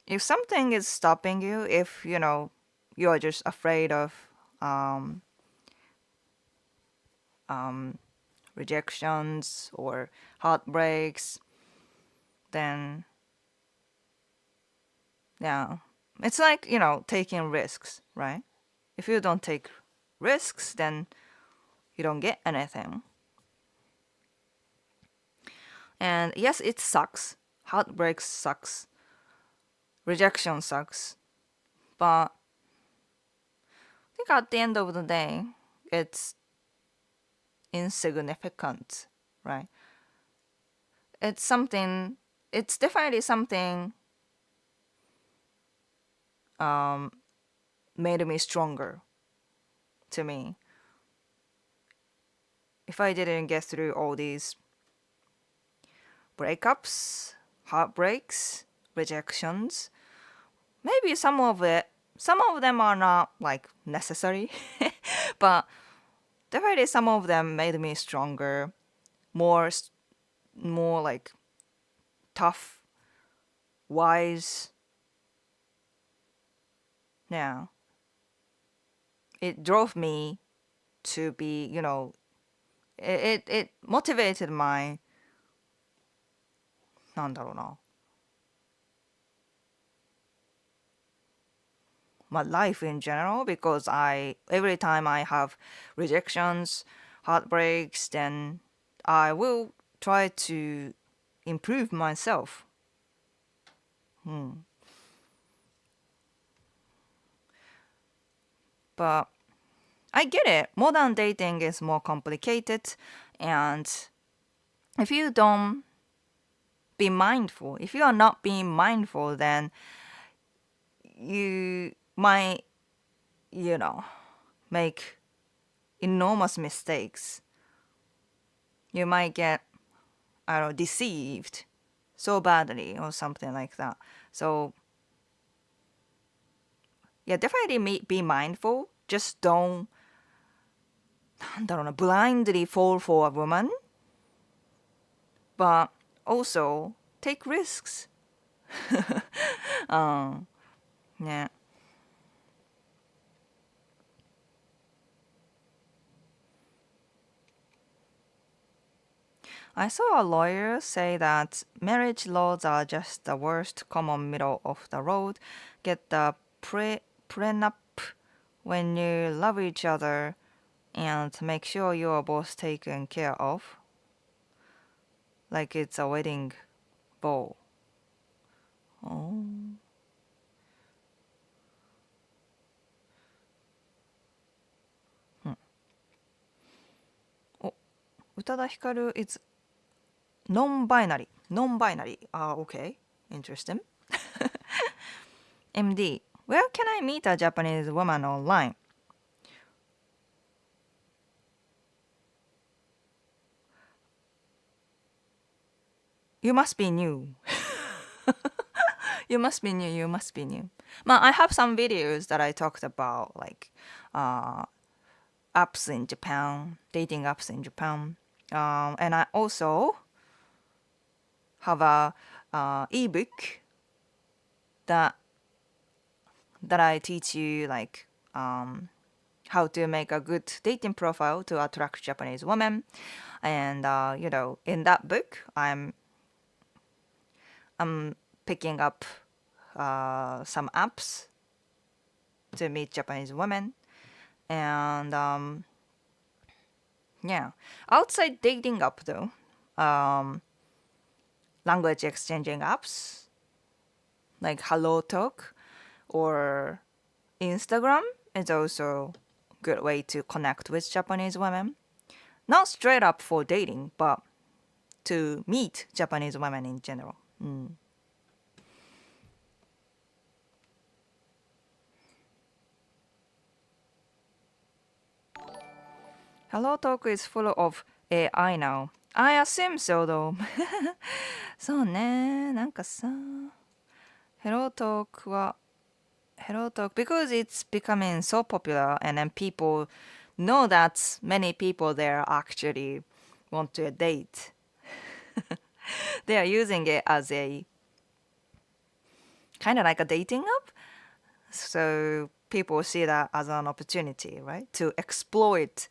if something is stopping you, if you're just afraid of um, rejections or heartbreaks, then yeah, it's like taking risks, right? If you don't take risks, then you don't get anything. And yes, it sucks. Heartbreak sucks. Rejection sucks. But I think at the end of the day, it's insignificant, right? It's definitely something made me stronger to me. If I didn't get through all these breakups, heartbreaks, rejections, maybe some of them are not like necessary, but definitely some of them made me stronger, more like tough, wise. Yeah, it drove me to be, it motivated my life in general, because every time I have rejections, heartbreaks, then I will try to improve myself. But I get it. Modern dating is more complicated, and if you don't be mindful, if you are not being mindful, then you might, make enormous mistakes. You might get I don't know, deceived so badly or something like that. So yeah, definitely be mindful. Just don't なんだろうな blindly fall for a woman, but also take risks. うんね。I saw a lawyer say that marriage laws are just the worst common middle of the road. Get the prenup when you love each other and make sure you are both taken care of. Like it's a wedding bow. Oh. お、宇多田ヒカル is non-binary. Non-binary. Okay. Interesting. MD. Where can I meet a Japanese woman online? You must be new. You must be new. You must be new. I have some videos that I talked about, like apps in Japan, dating apps in Japan. And I also have a ebook that I teach you like how to make a good dating profile to attract Japanese women. And in that book, I'm picking up some apps to meet Japanese women. And yeah, outside dating app though, language exchanging apps like Hello Talk or Instagram is also a good way to connect with Japanese women. Not straight up for dating, but to meet Japanese women in general. Hello Talk is full of AI now. I assume so though. そうね、なんかさ、Hello Talk は Hello Talk because it's becoming so popular and then people know that many people there actually want to date. They are using it as a kind of like a dating app. So people see that as an opportunity, right? To exploit.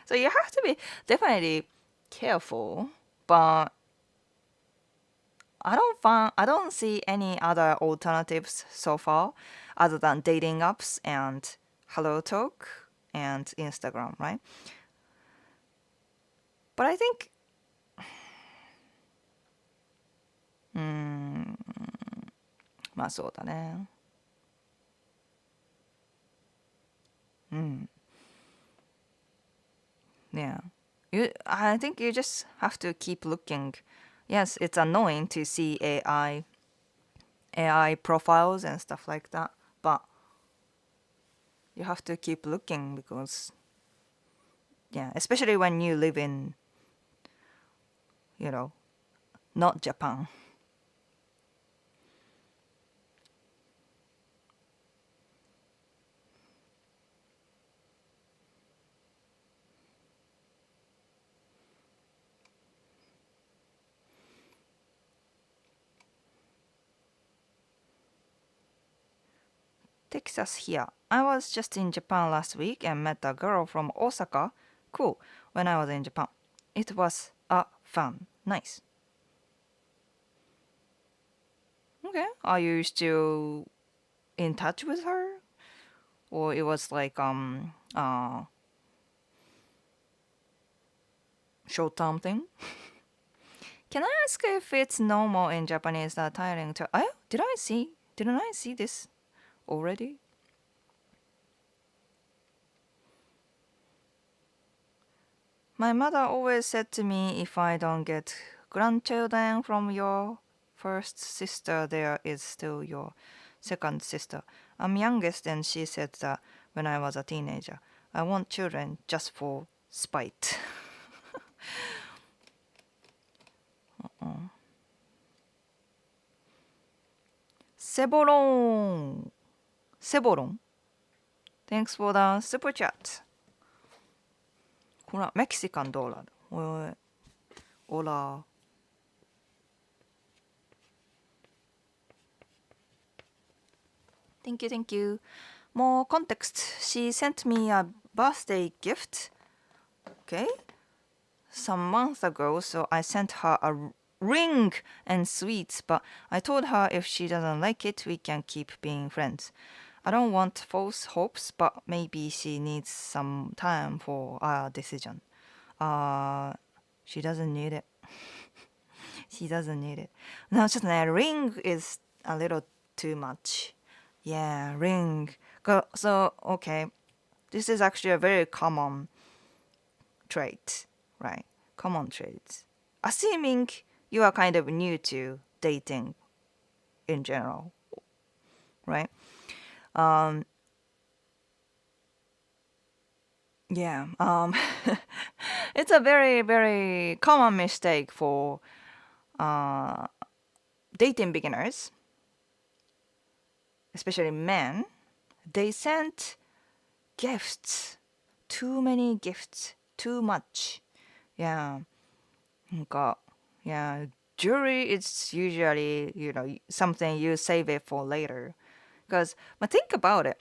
So you have to be definitely careful, but I don't see any other alternatives so far other than dating apps and Hello Talk and Instagram, right? But I think まあそうだね。Yeah. I think you just have to keep looking. Yes, it's annoying to see AI profiles and stuff like that, but you have to keep looking because yeah, especially when you live in, not Japan. Texas here. I was just in Japan last week and met a girl from Osaka. Cool. When I was in Japan. It was fun. Nice. Okay. Are you still in touch with her? Or it was like short term thing? Can I ask if it's normal in Japanese that tiring to didn't I see this already? My mother always said to me if I don't get grandchildren from your first sister, there is still your second sister. I'm youngest and she said that when I was a teenager. I want children just for spite. 세보롱. 세보롱. Thanks for the super chat. これはメキシカンドーラーだ。おい。オラ。Thank you, thank you. More context. She sent me a birthday gift. Okay. Some months ago, so I sent her a ring and sweets, but I told her if she doesn't like it, we can keep being friends. I don't want false hopes, but maybe she needs some time for a decision. She doesn't need it. She doesn't need it. No, ちょっとね、ring is a little too much. Yeah, ring. So, okay. This is actually a very common trait, right? Common traits. Assuming you are kind of new to dating in general, right? Yeah. It's a very, very common mistake for dating beginners, especially men. They send gifts, too many gifts, too much. Yeah. なんか, yeah, jewelry is usually, something you save it for later. Because, but think about it.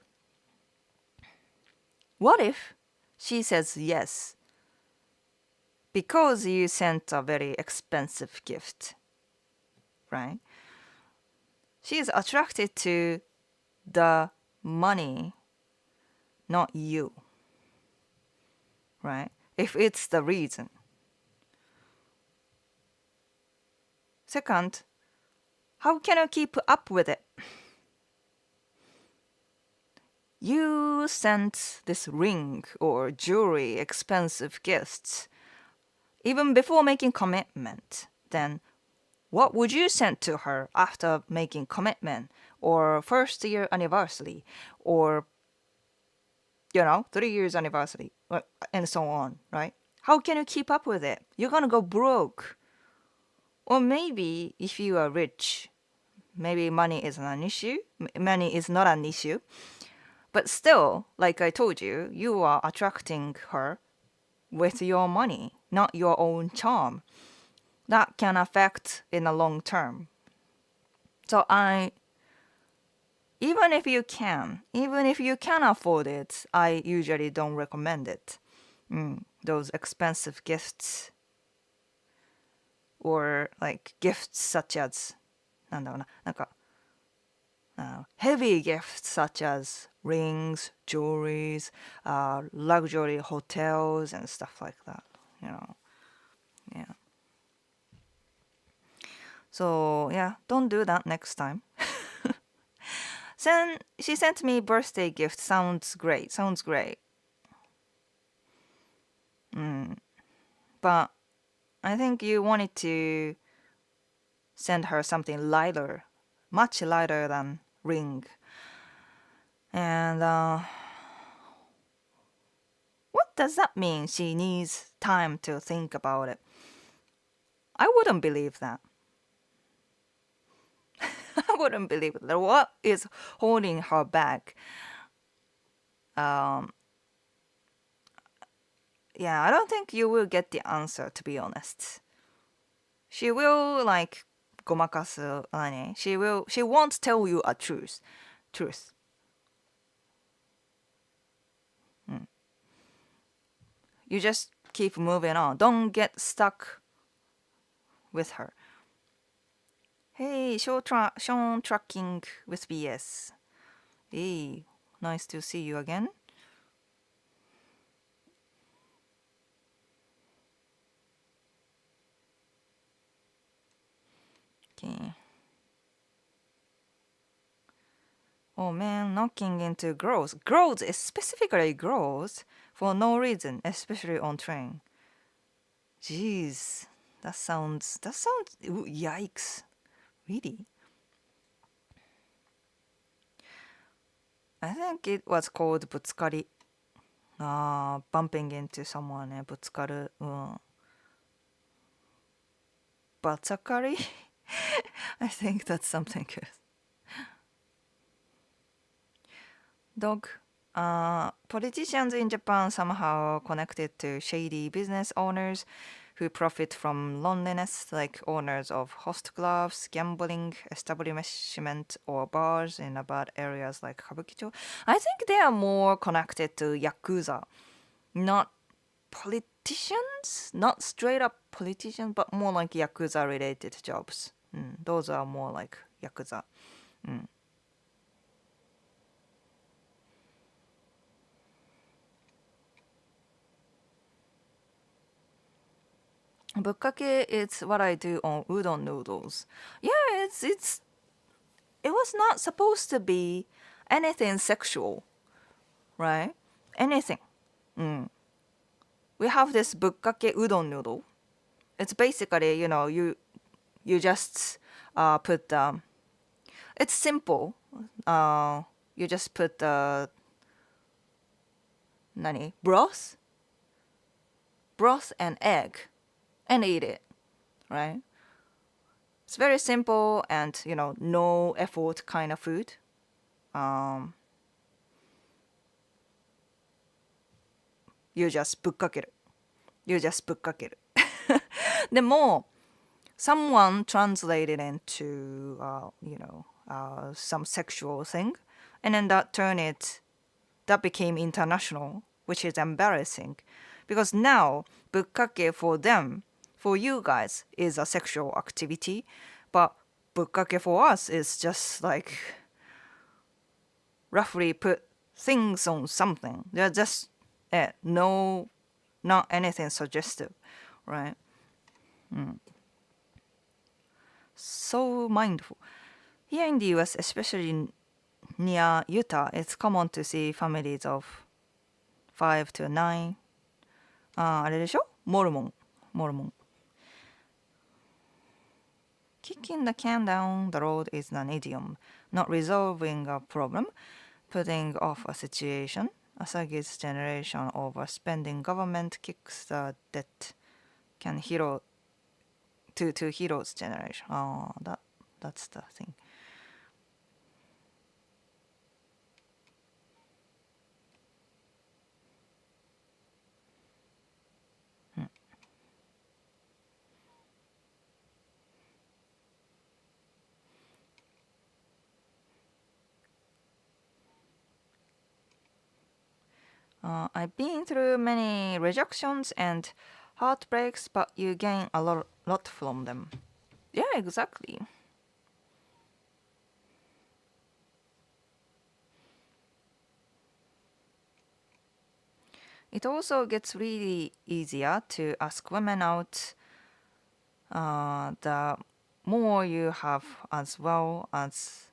What if she says yes because you sent a very expensive gift, right? She is attracted to the money, not you, right? If it's the reason. Second, how can you keep up with it? You sent this ring or jewelry, expensive gifts, even before making commitment. Then what would you send to her after making commitment or first year anniversary or 3 years anniversary and so on, right? How can you keep up with it? You're gonna go broke. Or maybe if you are rich, maybe money is not an issue. Money is not an issue. But still, like I told you, you are attracting her with your money, not your own charm. That can affect in the long term. So even if you can afford it, I usually don't recommend it. Those expensive gifts or like gifts such as なんだろうな、なんかheavy gifts such as rings, jewelries, luxury hotels and stuff like that, Yeah. So, yeah, don't do that next time. She sent me birthday gift. Sounds great. But I think you wanted to send her something lighter, much lighter than ring. And what does that mean? She needs time to think about it. I wouldn't believe that. I wouldn't believe that. What is holding her back? Yeah, I don't think you will get the answer, to be honest. She will like ごまかす何? She won't tell you a truth. You just keep moving on. Don't get stuck with her. Hey, Sean tracking with BS. Hey, nice to see you again. Okay. Oh man, knocking into girls. Girls, specifically girls, for no reason, especially on train. Jeez, that sounds. Ooh, yikes. Really? I think it was called ぶつかり. Bumping into someone ね、ぶつかる。バツカリ? I think that's something good. Dog. Politicians in Japan somehow connected to shady business owners who profit from loneliness, like owners of host clubs, gambling establishment, or bars in bad areas like Kabukicho. I think they are more connected to yakuza, not politicians, not straight up politicians, but more like yakuza related jobs. Those are more like yakuza. Mm. Bukkake is what I do on udon noodles. Yeah, it was not supposed to be anything sexual, right? Anything. Mm. We have this bukkake udon noodle. It's basically, you just put it's simple. You just put nani broth and egg, and eat it, right? It's very simple and no effort kind of food. Um, you just ぶっかける. You just ぶっかける. でも someone translated into some sexual thing, and then that became international, which is embarrassing, because now ぶっかけ for them, for you guys, is a sexual activity, but ぶっかけ for us is just like roughly put things on something. They're just no, not anything suggestive, right? So mindful. Here in the US, especially near Utah, it's common to see families of 5 to 9. あれでしょモルモン。モルモン。Kicking the can down the road is an idiom, not resolving a problem, putting off a situation. Asagi's generation overspending government kicks the debt. Can hero to Hiro's generation. That's the thing. I've been through many rejections and heartbreaks, but you gain a lot from them. Yeah, exactly. It also gets really easier to ask women out the more you have, as well as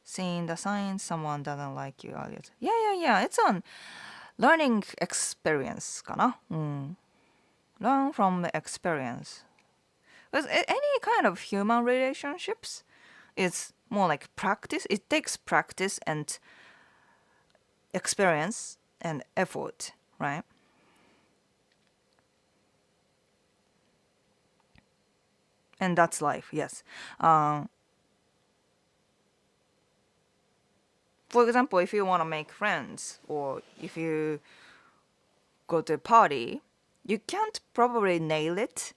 seeing the signs someone doesn't like you earlier. Yeah. It's on learning experience かな。Learn from the experience. Because any kind of human relationships is more like practice. It takes practice and experience and effort, right? And that's life, yes. For example, if you want to make friends, or if you go to a party, you can't probably nail it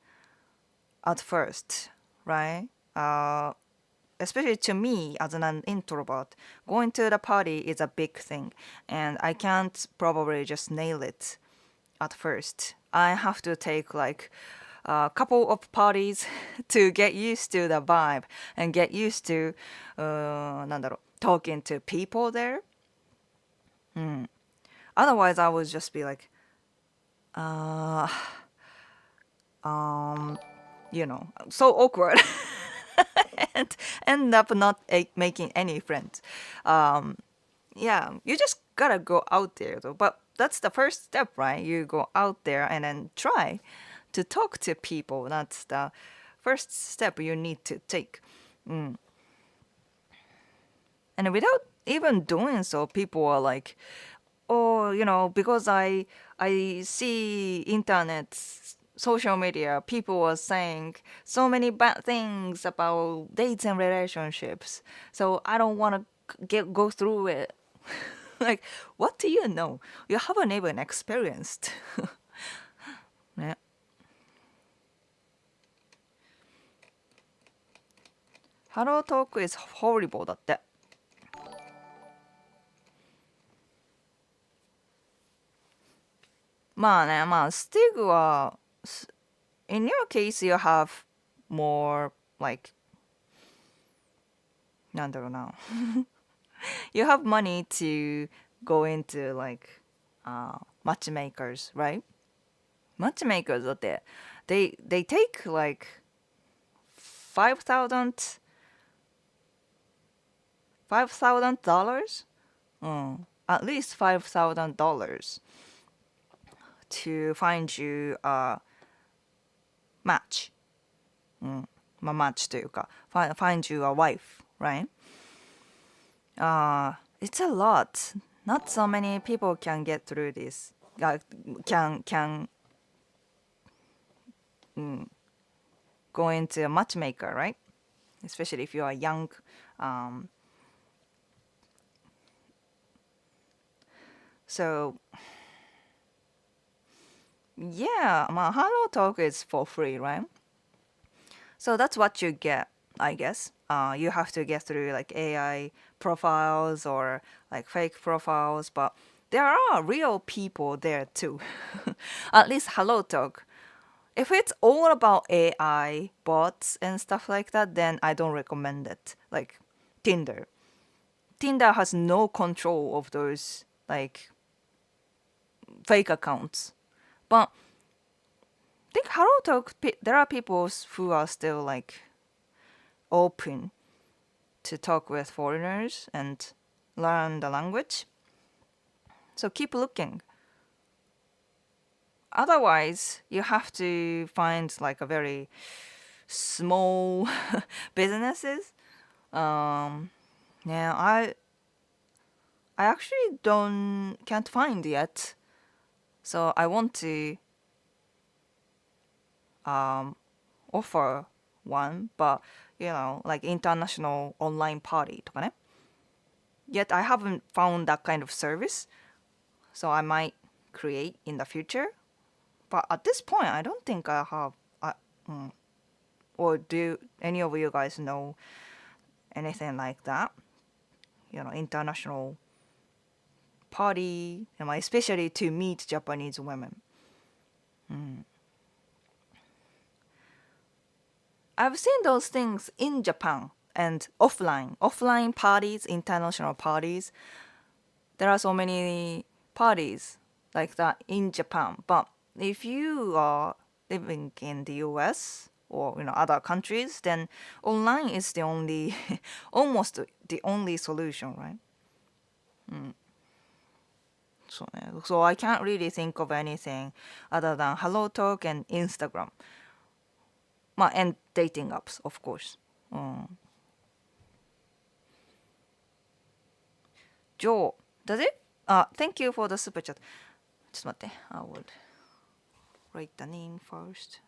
at first, right? Especially to me as an introvert, going to the party is a big thing, and I can't probably just nail it at first. I have to take like a couple of parties to get used to the vibe and get used to なんだろう talking to people there. Otherwise, I would just be like, so awkward and end up not making any friends. Yeah, you just gotta go out there though. But that's the first step, right? You go out there and then try to talk to people. That's the first step you need to take. And without even doing so, people are like, oh, because I see internet, social media, people are saying so many bad things about dates and relationships. So I don't want to go through it. like, what do you know? You haven't even experienced. ね。ハロートーク is horrible だって。まあね、まあ、スティグは、in your case you have more, like, なんだろうな。you have money to go into, like, matchmakers, right? Matchmakers だって、they take, like, 5,000 $5,000? At least $5,000 to find you a match. まあ、マッチというか、find you a wife, right? It's a lot. Not so many people can get through this. Can go into a matchmaker, right? Especially if you are young. So yeah, Hello Talk is for free, right? So that's what you get, I guess. You have to get through like AI profiles or like fake profiles, but there are real people there too. At least Hello Talk. If it's all about AI bots and stuff like that, then I don't recommend it. Like Tinder. Tinder has no control of those like fake accounts. But I think Hello Talk, there are people who are still like open to talk with foreigners and learn the language. So keep looking. Otherwise, you have to find like a very small businesses. Yeah, I actually can't find yet. So I want to offer one, but like international online party とかね. Yet I haven't found that kind of service, so I might create in the future. But at this point, I don't think I have. Or do any of you guys know anything like that? International party, especially to meet Japanese women. I've seen those things in Japan and offline parties, international parties. There are so many parties like that in Japan. But if you are living in the US or other countries, then online is the only, almost the only solution, right? So I can't really think of anything other than Hello Talk and Instagram. And dating apps, of course. Joe, does it? Thank you for the super chat. ちょっと待って。I would write the name first.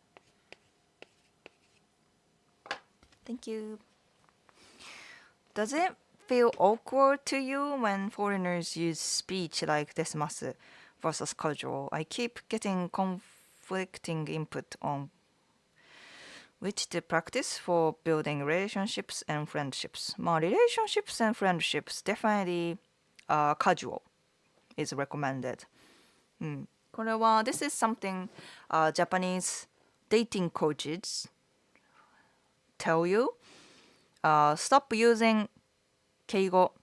Thank you. Does it feel awkward to you when foreigners use speech like ですます versus casual? I keep getting conflicting input on which to practice for building relationships and friendships. Relationships and friendships, definitely casual is recommended. これは this is something Japanese dating coaches tell you. Stop using 敬語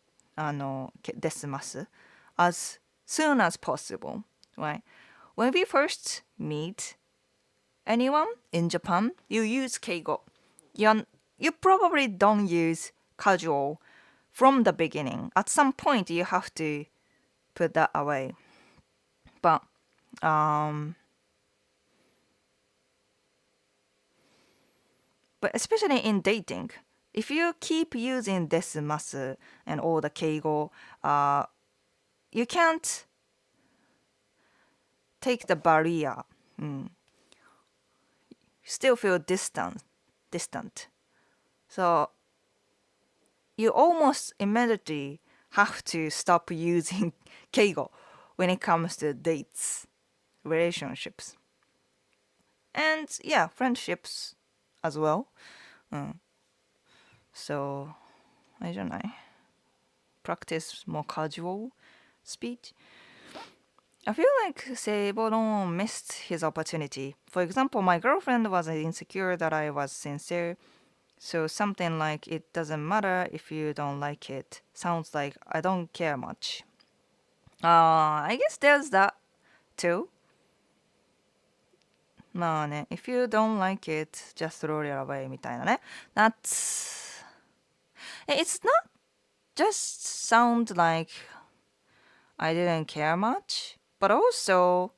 ですます as soon as possible, right? When we first meet anyone in Japan, you use 敬語. You probably don't use casual from the beginning. At some point, you have to put that away. But especially in dating, if you keep using ですます and all the 敬語, you can't take the barrier. Still feel distant. So you almost immediately have to stop using keigo when it comes to dates, relationships, and yeah, friendships as well. So, あれじゃない? Practice more casual speech. I feel like Seiboron missed his opportunity. For example, my girlfriend was insecure that I was sincere. So something like it doesn't matter if you don't like it sounds like I don't care much. I guess there's that too. まあね, if you don't like it, just throw it away みたいなね. That's... It's not just sound like I didn't care much, but also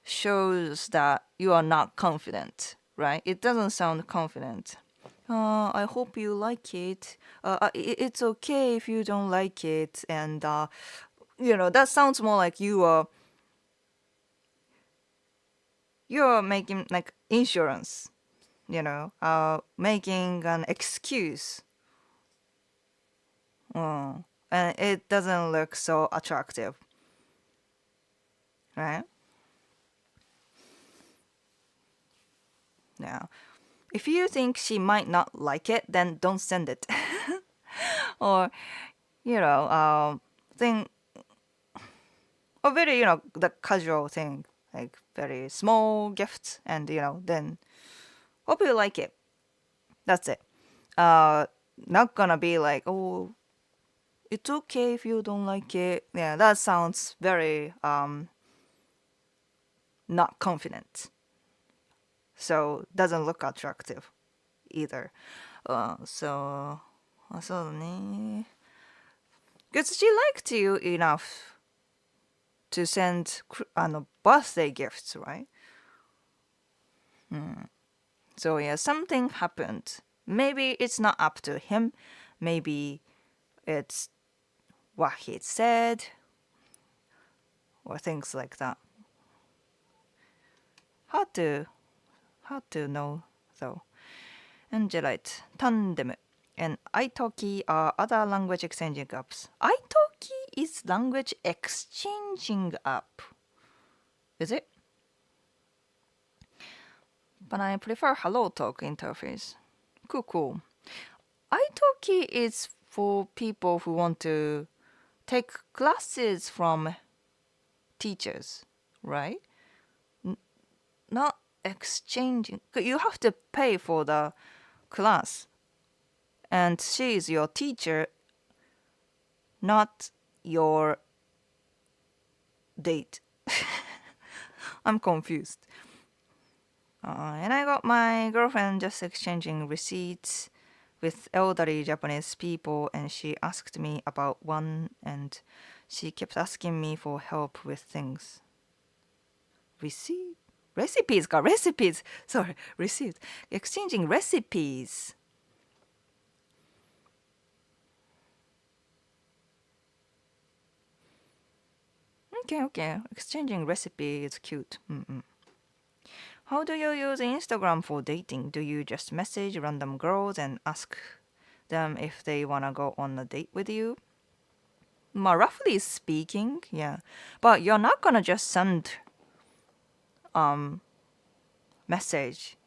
shows that you are not confident, right? It doesn't sound confident. I hope you like it. It's okay if you don't like it. And, that sounds more like you're making like insurance, making an excuse. And it doesn't look so attractive, right? Now, if you think she might not like it, then don't send it. Or, thing, or very, the casual thing, like very small gifts, and, then hope you like it. That's it. Not gonna be like, oh, it's okay if you don't like it. Yeah, that sounds very, not confident. So, doesn't look attractive either. So, そうだね. Because she liked you enough to send birthday gifts, right? So yeah, something happened. Maybe it's not up to him. Maybe it's what he said or things like that. Hard to know though. Angelite, Tandem, and italki are other language exchanging apps. Italki is language exchanging app. Is it? But I prefer HelloTalk interface. Cool. Italki is for people who want to take classes from teachers, right? Not exchanging. You have to pay for the class. And she is your teacher, not your date. I'm confused. And I got my girlfriend just exchanging receipts with elderly Japanese people, and she asked me about one, and she kept asking me for help with things. Recipes. Sorry, received. Exchanging recipes. Okay. Exchanging recipe is cute. How do you use Instagram for dating? Do you just message random girls and ask them if they wanna go on a date with you? Roughly speaking, yeah. But you're not gonna just send message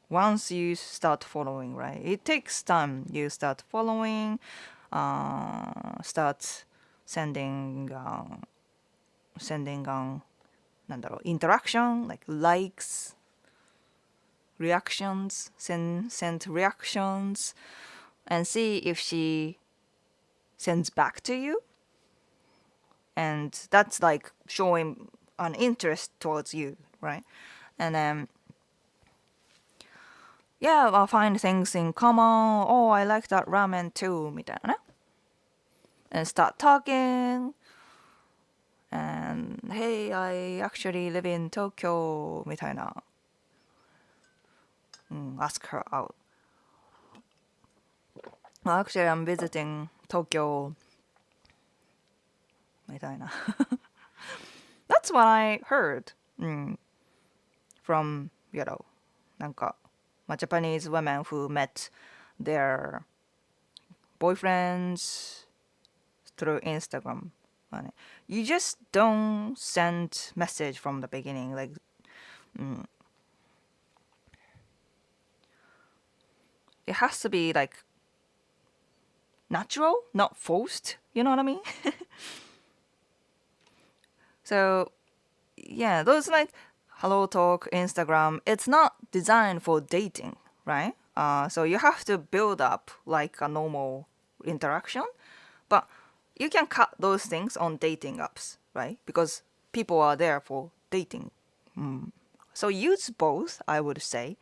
once you start following, right? It takes time. You start following, start sending interaction, like likes, reactions, send reactions, and see if she sends back to you. And that's like showing an interest towards you, right? And then, yeah, I'll find things in common. Oh, I like that ramen too, みたいなね. And start talking. And hey, I actually live in Tokyo, みたいな. Ask her out. Well, actually, I'm visiting Tokyo, みたいな. That's what I heard from, Japanese women who met their boyfriends through Instagram. You just don't send message from the beginning. Like, it has to be like natural, not forced. You know what I mean? So, yeah, those like Hello Talk, Instagram, it's not designed for dating, right? So you have to build up like a normal interaction, but you can cut those things on dating apps, right? Because people are there for dating. So use both, I would say.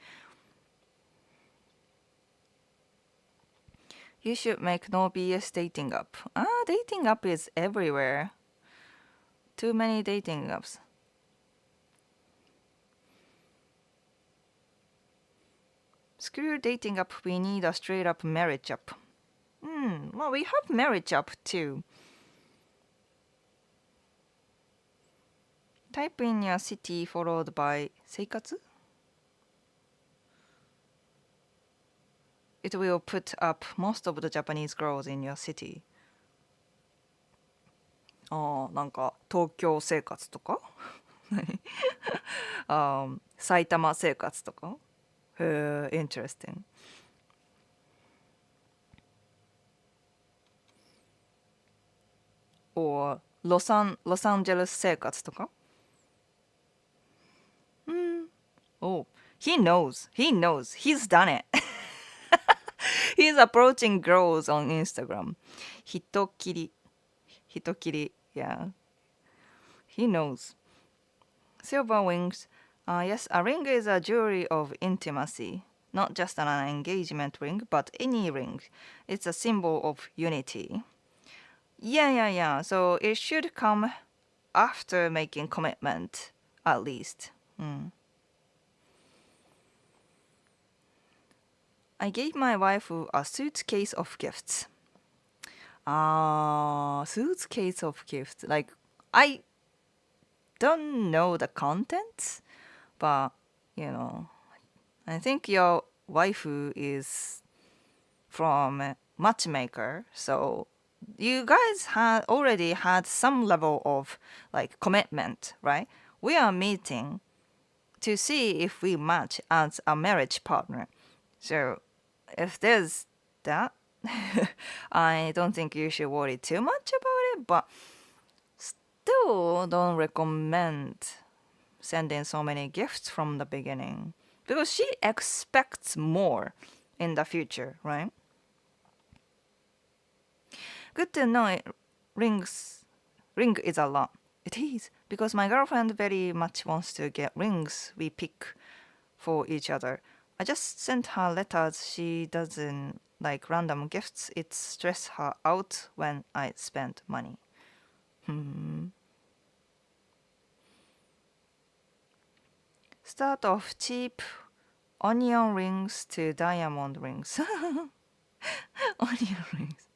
You should make no BS dating app. Dating app is everywhere. Too many dating apps. Screw dating app, we need a straight up marriage app. Well, we have marriage app too. Type in your city followed by 生活? It will put up most of the Japanese girls in your city. なんか東京生活とか埼玉生活とかへえ、interesting. Or ロサンゼルス生活とか Oh, he knows. He's done it. He's approaching girls on Instagram. 人切り yeah. He knows. Silver rings. Yes, a ring is a jewelry of intimacy. Not just an engagement ring, but any ring. It's a symbol of unity. Yeah. So it should come after making commitment, at least. I gave my wife a suitcase of gifts. Suitcase of gifts. Like, I don't know the contents, but, I think your waifu is from matchmaker, so you guys already had some level of like commitment, right? We are meeting to see if we match as a marriage partner. So if there's that, I don't think you should worry too much about it, but still don't recommend sending so many gifts from the beginning because she expects more in the future, right? Good to know ring is a lot. It is because my girlfriend very much wants to get rings we pick for each other. I just sent her letters. She doesn't like random gifts. It stresses her out when I spend money. Start off cheap onion rings to diamond rings. Onion rings.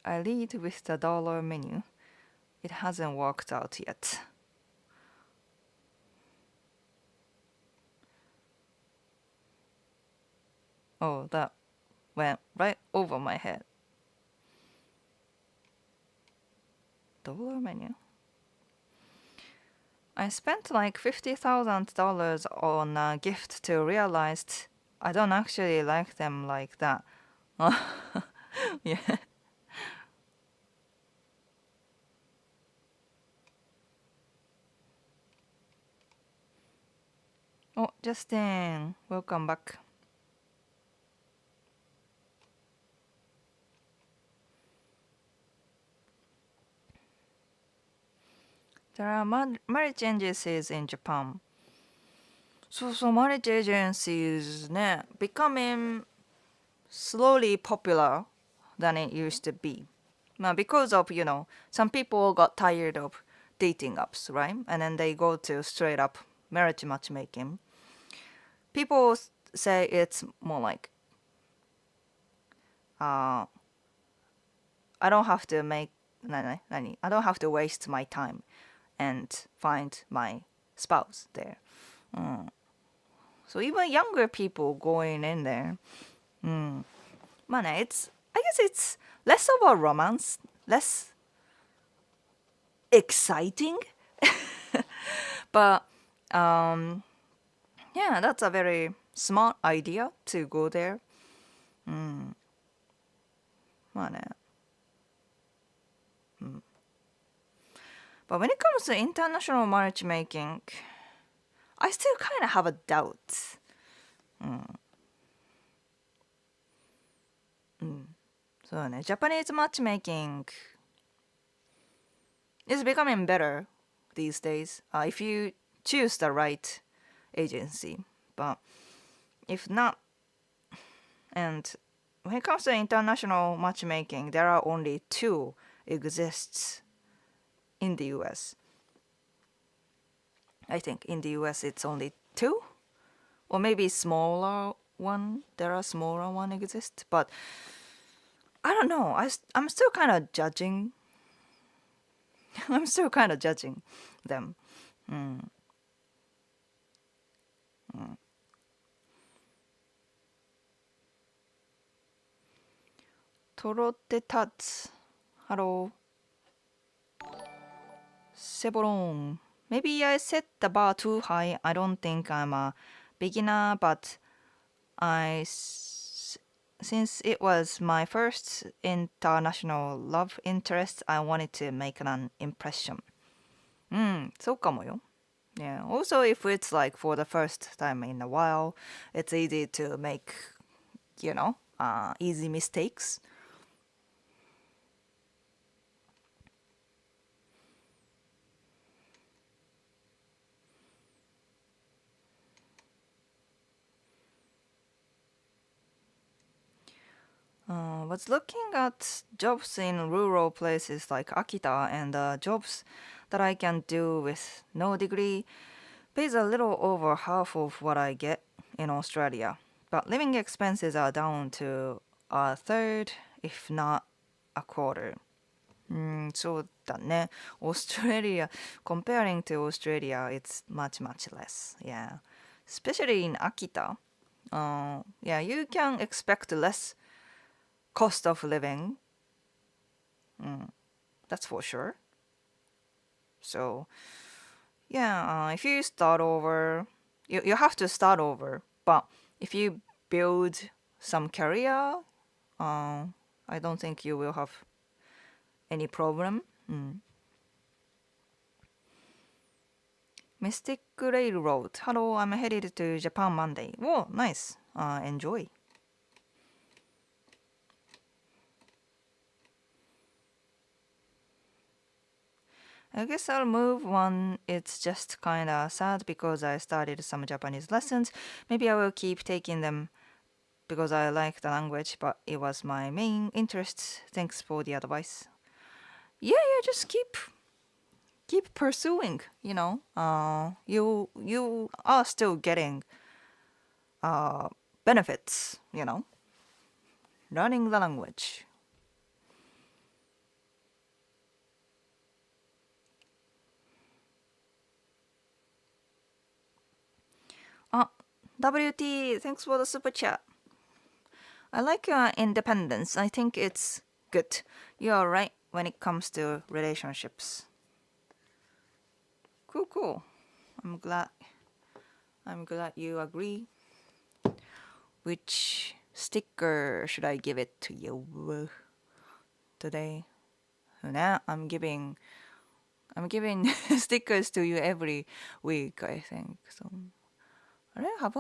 I lead with the dollar menu. It hasn't worked out yet. Oh, that went right over my head. Dollar menu. I spent like $50,000 on a gift to realize I don't actually like them like that. Yeah. Oh, Justin, welcome back. There are marriage agencies in Japan. So marriage agencies ね becoming slowly popular than it used to be. Because of, some people got tired of dating apps, right? And then they go to straight up marriage matchmaking. People say it's more like, I don't have to I don't have to waste my time and find my spouse there. So even younger people going in there. まあね、I guess it's less of a romance, less exciting. But yeah, that's a very smart idea to go there. まあね。But when it comes to international matchmaking, I still kind of have a doubt. そうだね。Japanese matchmaking is becoming better these days if you choose the right agency. But if not, and when it comes to international matchmaking, there are only two exists in the US. I think in the US it's only two, or maybe smaller one. There are smaller one exist, but I don't know. I'm still kind of judging. I'm still kind of judging them. トロテタツ。Hello. Seboron. Maybe I set the bar too high. I don't think I'm a beginner, but since it was my first international love interest, I wanted to make an impression. そうかもよ。Yeah. Also, if it's like for the first time in a while, it's easy to make, easy mistakes. Was looking at jobs in rural places like Akita, and jobs that I can do with no degree pays a little over half of what I get in Australia. But living expenses are down to a third, if not a quarter. そうだね。Australia, comparing to Australia, it's much, much less. Yeah. Especially in Akita. Yeah, you can expect less cost of living. That's for sure. So, yeah, if you start over, you have to start over. But if you build some career, I don't think you will have any problem. Mystic Railroad. Hello, I'm headed to Japan Monday. Whoa, nice. Enjoy. I guess I'll move one. It's just kinda sad because I started some Japanese lessons. Maybe I will keep taking them because I like the language, but it was my main interest. Thanks for the advice. Yeah, just keep pursuing, you are still getting benefits, learning the language. WT, thanks for the super chat. I like your independence. I think it's good. You are right when it comes to relationships. Cool. I'm glad you agree. Which sticker should I give it to you today? Nah, I'm giving stickers to you every week, I think. So, have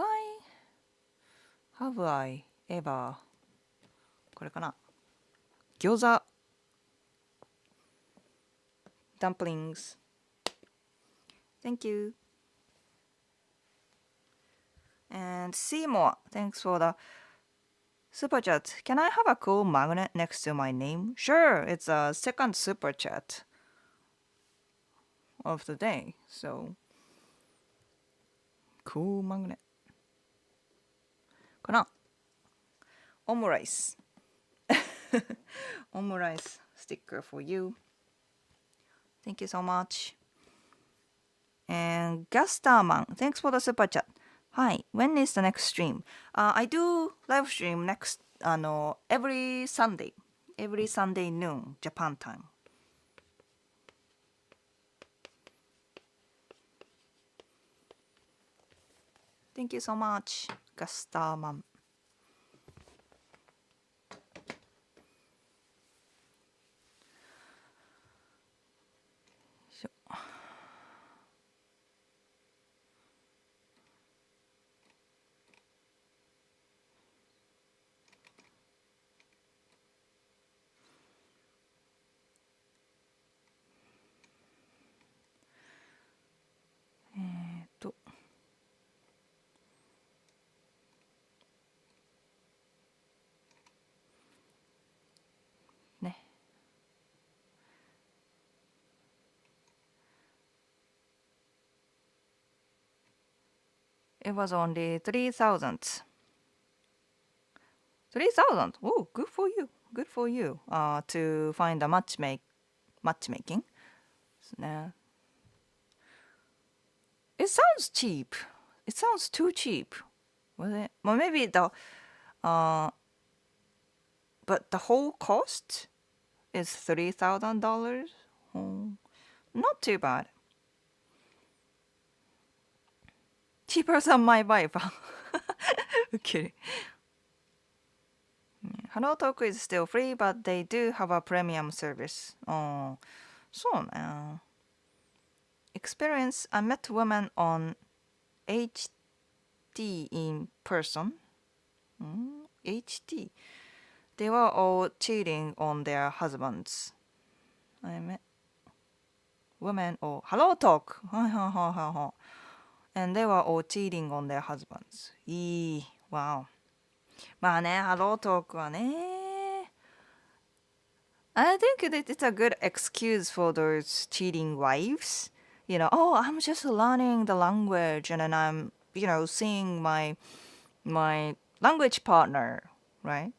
I ever これかな餃子 dumplings. Thank you. And Seymour, thanks for the super chat. Can I have a cool magnet next to my name? Sure, it's a second super chat of the day. So, cool magnet. かな Omurice. Omurice sticker for you. Thank you so much. And Gasterman, thanks for the super chat. Hi, when is the next stream? I do live stream next, every Sunday noon, Japan time. Thank you so much, Gastaman. と、ね。It was only 3,000. 3,000? Oh, good for you. Good for you. To find a matchmaking. ですね。It sounds cheap. It sounds too cheap. Was it? Well, maybe but the whole cost is $3,000. Not too bad. Cheaper than my wife. Okay. Hello Talk is still free, but they do have a premium service. そうね。Experience, I met women on HT in person. HT. They were all cheating on their husbands. I met women on Hello Talk. And they were all cheating on their husbands. Wow. まあね、ハロートークはね。I think it's a good excuse for those cheating wives. Oh, I'm just learning the language and then I'm, seeing my language partner, right?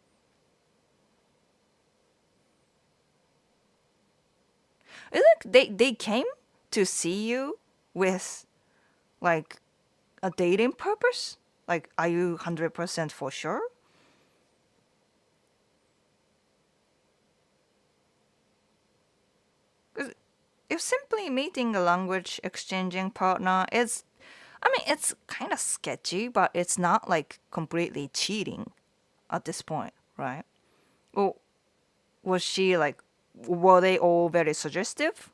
It's like they came to see you with like a dating purpose? Like, are you 100% for sure? If simply meeting a language exchanging partner is, it's kind of sketchy, but it's not like completely cheating at this point, right? Or was she like, were they all very suggestive,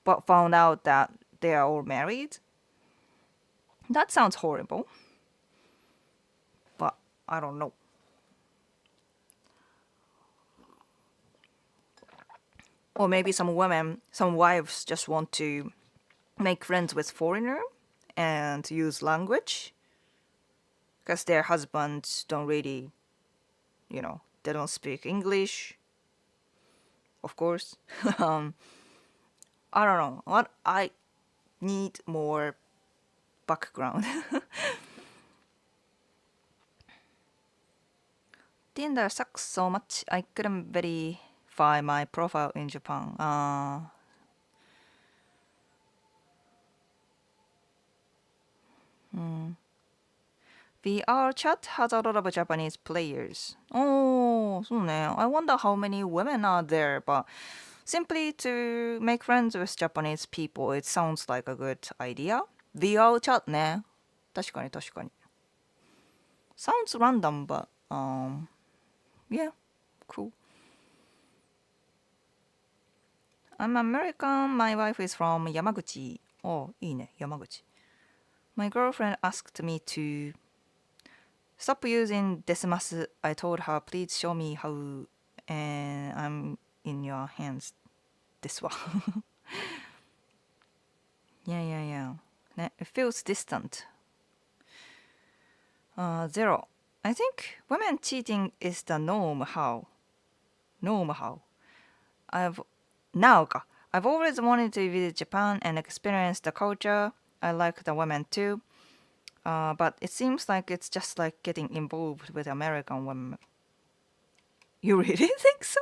but found out that they are all married? That sounds horrible, but I don't know. Or maybe some wives just want to make friends with foreigner and use language because their husbands don't really, they don't speak English, of course. I don't know. What I need more background. Tinder sucks so much. I couldn't verify my profile in Japan. VR chat has a lot of Japanese players. Oh, そうね. I wonder how many women are there, but simply to make friends with Japanese people, it sounds like a good idea. VR chat ね. 確かに確かに. Sounds random, but yeah, cool. I'm American. My wife is from Yamaguchi. Oh, いいね, Yamaguchi. My girlfriend asked me to stop using desimasu. I told her, please show me how, and I'm in your hands. This one. Yeah. It feels distant. 0. I think women cheating is the norm. How? I've always wanted to visit Japan and experience the culture. I like the women too. But it seems like it's just like getting involved with American women. You really think so?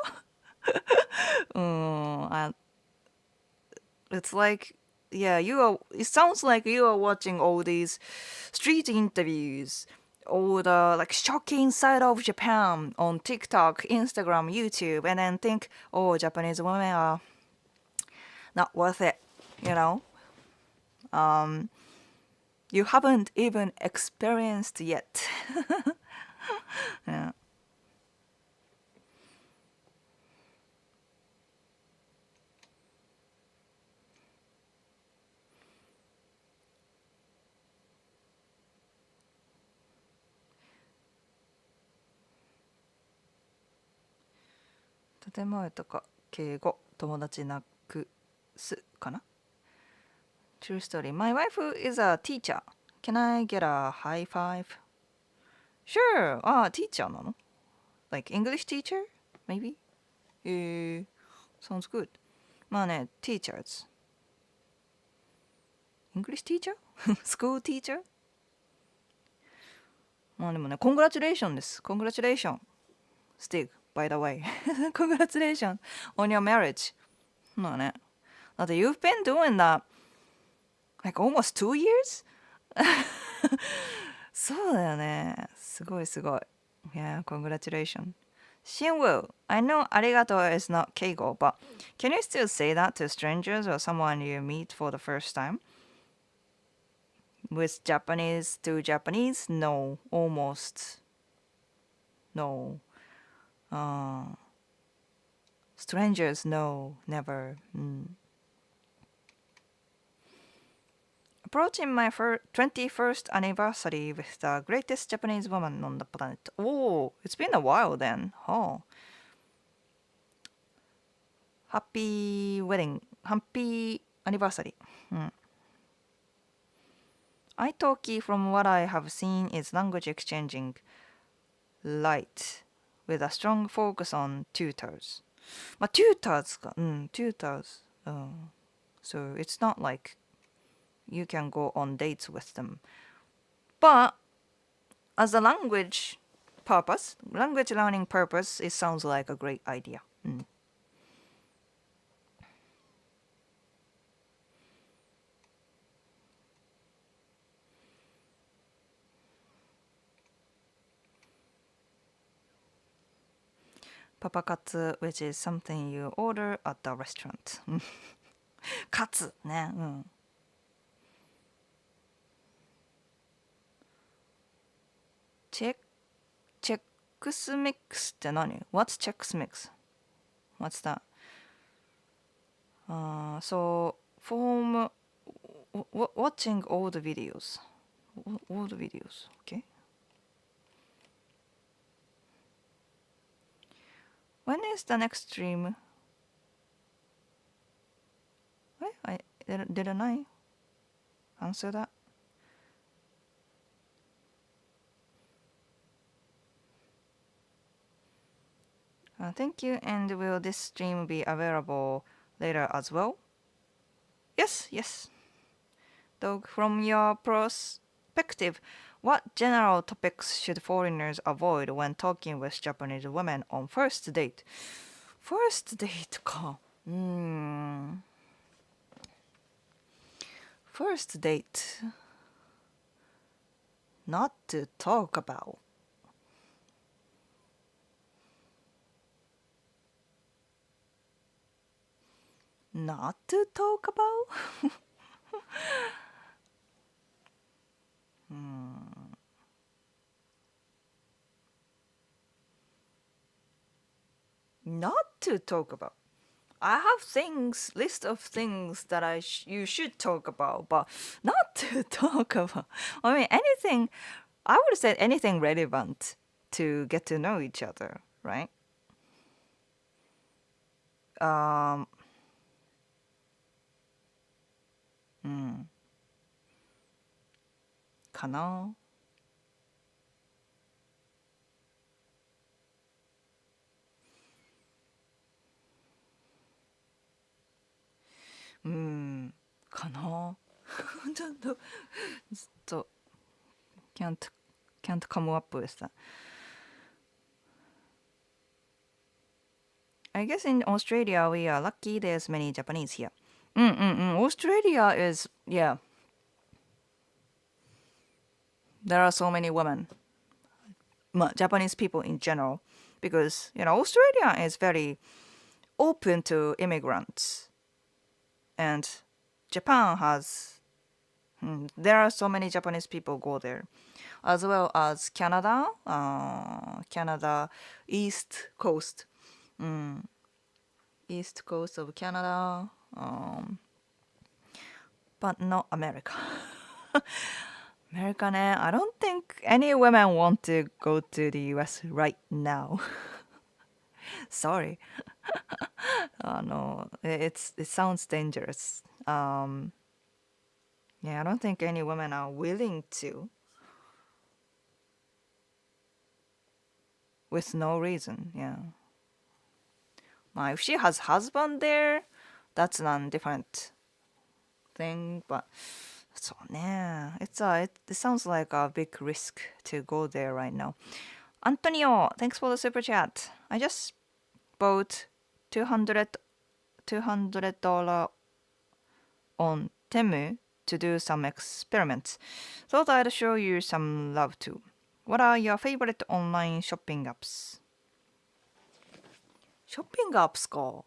It's like yeah, you are. It sounds like you are watching all these street interviews, all the like shocking side of Japan on TikTok, Instagram, YouTube, and then think, oh, Japanese women are not worth it. You know, you haven't even experienced yet. Yeah. 建前とか敬語友達なくすかな True story. My wife is a teacher. Can I get a high five? Sure. ああ、teacher なの Like English teacher? Maybe? sounds good. まあね、teachers. English teacher? School teacher? まあでもね、congratulations です。Congratulations. Stig, by the way. Congratulations on your marriage. まあね。だって you've been doing that like almost 2 years? そうだよね。すごいすごい。Yeah, congratulations. Shinwoo, I know arigato is not keigo, but can you still say that to strangers or someone you meet for the first time? With Japanese to Japanese? No, almost. No. Strangers? No, never. Approaching my 21st anniversary with the greatest Japanese woman on the planet. Oh, it's been a while then. Oh. Happy wedding. Happy anniversary. Italki, from what I have seen, is language exchanging light with a strong focus on tutors. まあ、tutors か。tutors. So it's not like you can go on dates with them. But as a language language learning purpose, it sounds like a great idea. パパカツ which is something you order at the restaurant. カツね。チェックスミックスって何 What's checks mix? What's that? So from watching all the videos. All the videos, okay? When is the next stream? Didn't I answer that? Thank you. And will this stream be available later as well? Yes. Dog, from your perspective, what general topics should foreigners avoid when talking with Japanese women on first date? First date か。First date. Not to talk about. Not to talk about? Not to talk about. I have list of things that you should talk about, but not to talk about. I mean, anything, I would say anything relevant to get to know each other, right? かな。かな。ちょっとずっと can't come up with that. I guess in Australia we are lucky there's many Japanese here. Australia is, yeah, there are so many women, Japanese people in general, because, Australia is very open to immigrants. And Japan has, there are so many Japanese people go there, as well as Canada, Canada, East Coast, East Coast of Canada, but not America. America, I don't think any women want to go to the US right now. Sorry. No, it sounds dangerous. Yeah, I don't think any women are willing to, with no reason. Yeah. If she has husband there, that's a different thing. But so yeah, it sounds like a big risk to go there right now. Antonio, thanks for the super chat. I just bought 200 $200 on Temu to do some experiments. Thought I'd show you some love too. What are your favorite online shopping apps? ショッピングアップスか。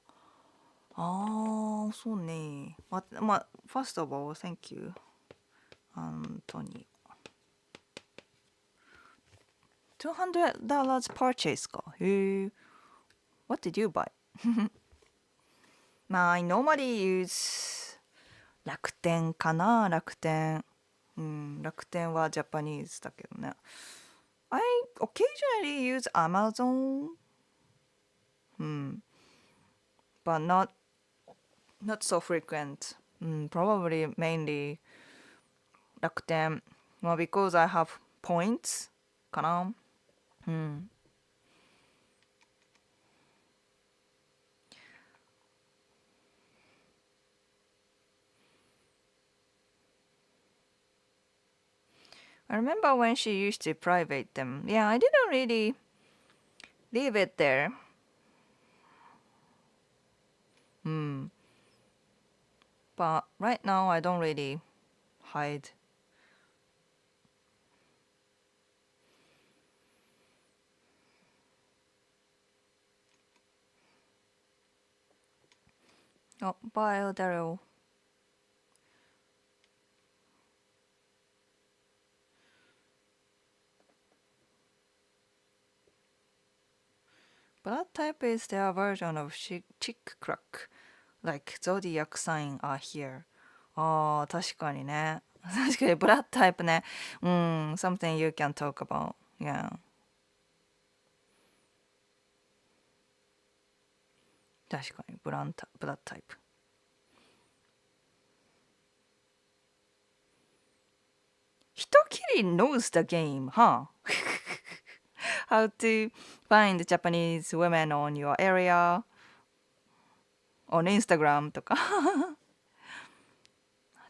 そうね。first of all, thank you, Antonio. $200 purchase か。へえ。What did you buy? I normally use 楽天かな、楽天。楽天はジャパニーズだけどね。I occasionally use Amazon. But not so frequent. Probably mainly 楽天. Well, because I have points かな。I remember when she used to private them. Yeah, I didn't really leave it there. But right now I don't really hide. Oh, bye, Daryl. Blood type is their version of chick crack. Like zodiac sign are here. 確かにね。確かにブラッドタイプね。something you can talk about. Yeah. 確かにブラッドタイプ。人切り knows the game, huh? How to find Japanese women on your area, on Instagram とか。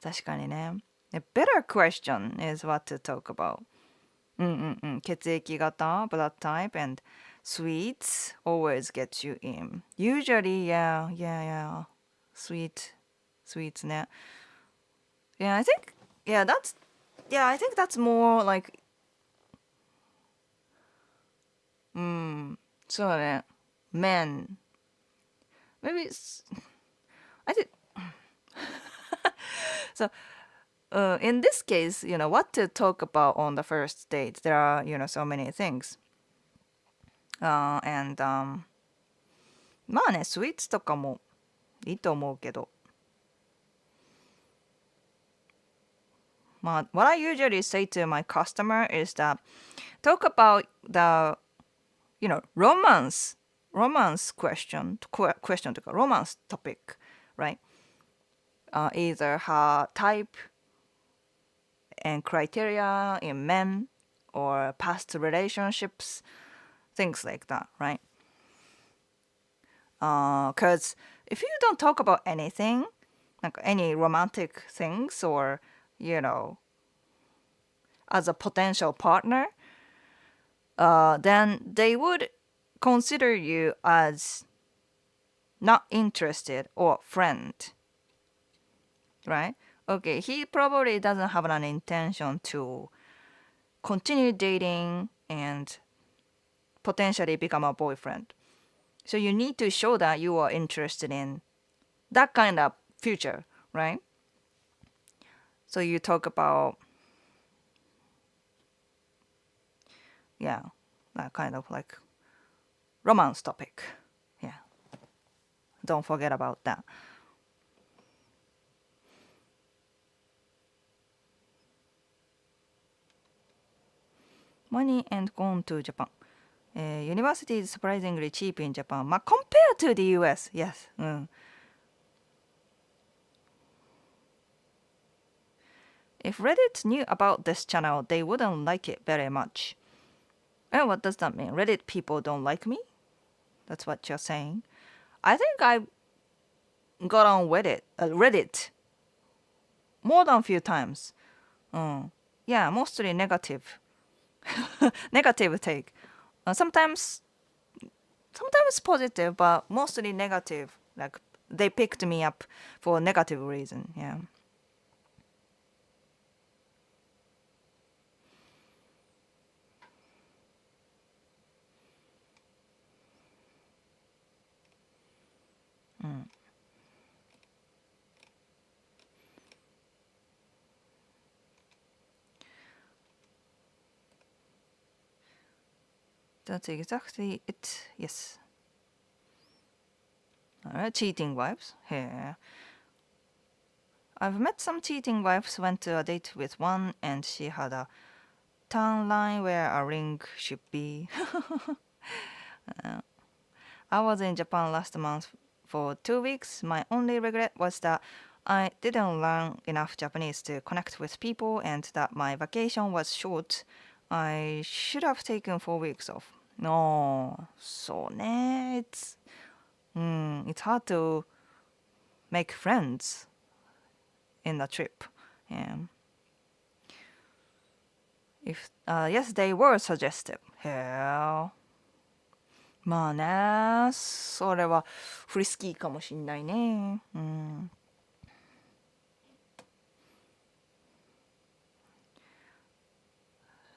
確かにね。A better question is what to talk about. 血液型 blood type and sweets always get you in. Usually, yeah. Sweets ね。Yeah, I think that's more like そうだね。Men. Maybe I think so. In this case, what to talk about on the first date. There are, so many things. And まあね、スイーツとかもいいと思うけど。what I usually say to my customer is that talk about the, romance question to ka, romance topic, right? Either her type and criteria in men or past relationships, things like that, right? Because if you don't talk about anything, like any romantic things or, as a potential partner, then they would consider you as not interested or friend. right? Okay, he probably doesn't have an intention to continue dating and potentially become a boyfriend. So you need to show that you are interested in that kind of future, right? So you talk about, yeah, that kind of like romance topic. Yeah, don't forget about that. Money and gone to Japan. University is surprisingly cheap in Japan. Compared to the US, yes. If Reddit knew about this channel, they wouldn't like it very much. And what does that mean? Reddit people don't like me? That's what you're saying? I think I got on Reddit more than a few times. Yeah, mostly negative. Negative take. Sometimes positive, but mostly negative. Like they picked me up for a negative reason. Yeah. That's exactly it. Yes. Alright, cheating wives. Here. I've met some cheating wives, went to a date with one, and she had a tan line where a ring should be. I was in Japan last month for 2 weeks. My only regret was that I didn't learn enough Japanese to connect with people and that my vacation was short. I should have taken 4 weeks off. No, so ne, it's hard to make friends in the trip. Yeah. If yes, they were suggestive. へえ。まあね、それはフリスキーかもしんないね。うん。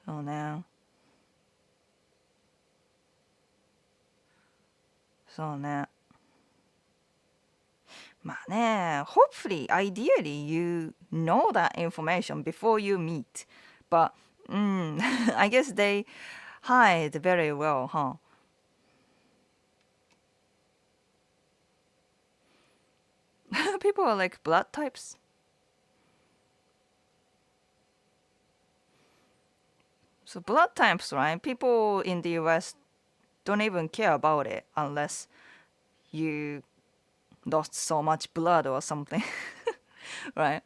そうね。そうね。まあね、hopefully, ideally, you know that information before you meet. But, I guess they hide very well, huh? People are like blood types. So blood types, right? People in the US don't even care about it unless you lost so much blood or something, right?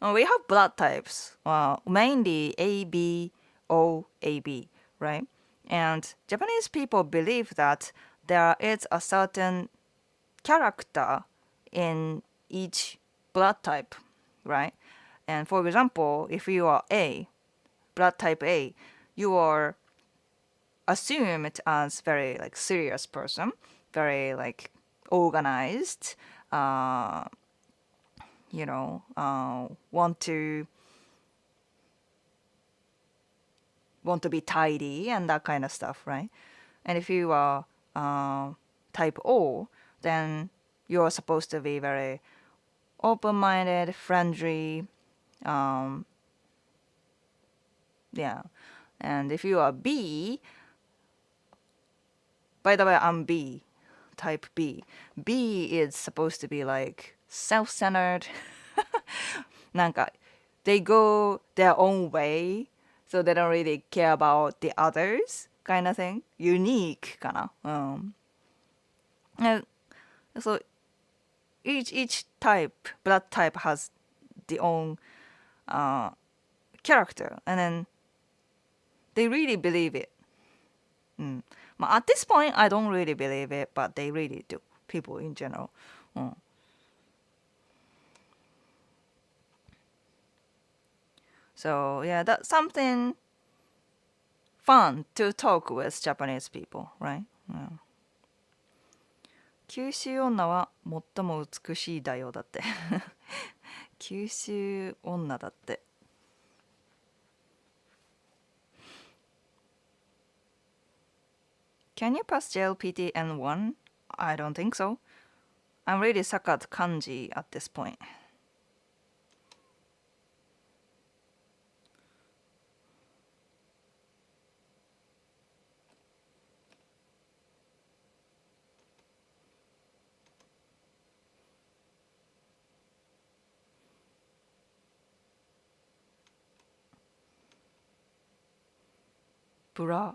We have blood types, mainly A, B, O, A, B, right? And Japanese people believe that there is a certain character in each blood type, right? And for example, if you are A, blood type A, you are assumed as very like serious person, very like organized, uh, want to be tidy and that kind of stuff, right? And if you are type O, then you're supposed to be very open-minded, friendly, um, yeah. And if you are B, by the way, I'm B, type B. B is supposed to be like self-centered. なんか they go their own way, so they don't really care about the others, kind of thing. Unique かな。And so each type, blood type has the own character, and then they really believe it. At this point, I don't really believe it, but they really do. People in general. So yeah, that's something fun to talk with Japanese people, right? 九州女は最も美しいだよだって。九州女だって。Can you pass JLPT N1? I don't think so. I'm really suck at kanji at this point. Bra.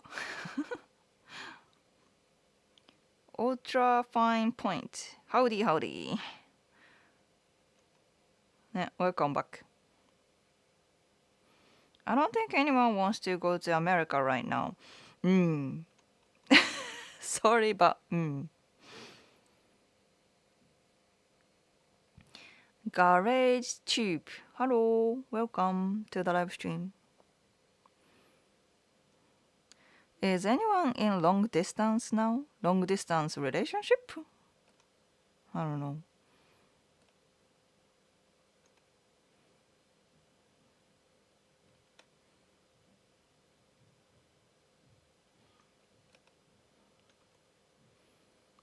Ultra fine point. Howdy, howdy. ね、welcome back. I don't think anyone wants to go to America right now. Sorry, but Garage Tube. Hello, welcome to the live stream. Is anyone in long distance now? Long distance relationship? I don't know.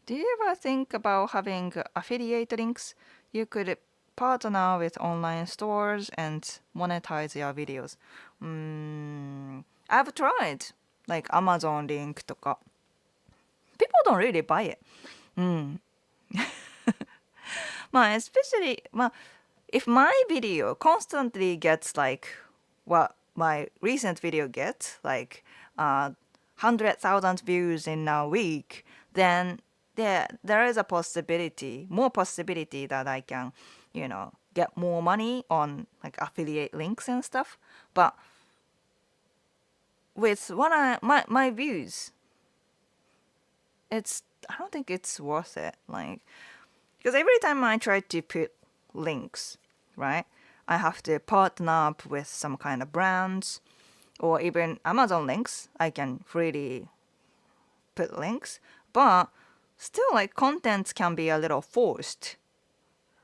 Do you ever think about having affiliate links? You could partner with online stores and monetize your videos. I've tried, like Amazon link とか. People don't really buy it. まあ especially まあ if my video constantly gets like what my recent video gets, like 100,000 views in a week, then there is a possibility, more possibility that I can, get more money on like affiliate links and stuff. But with my views, I don't think it's worth it. Like, because every time I try to put links, right, I have to partner up with some kind of brands, or even Amazon links. I can freely put links, but still, like, content can be a little forced,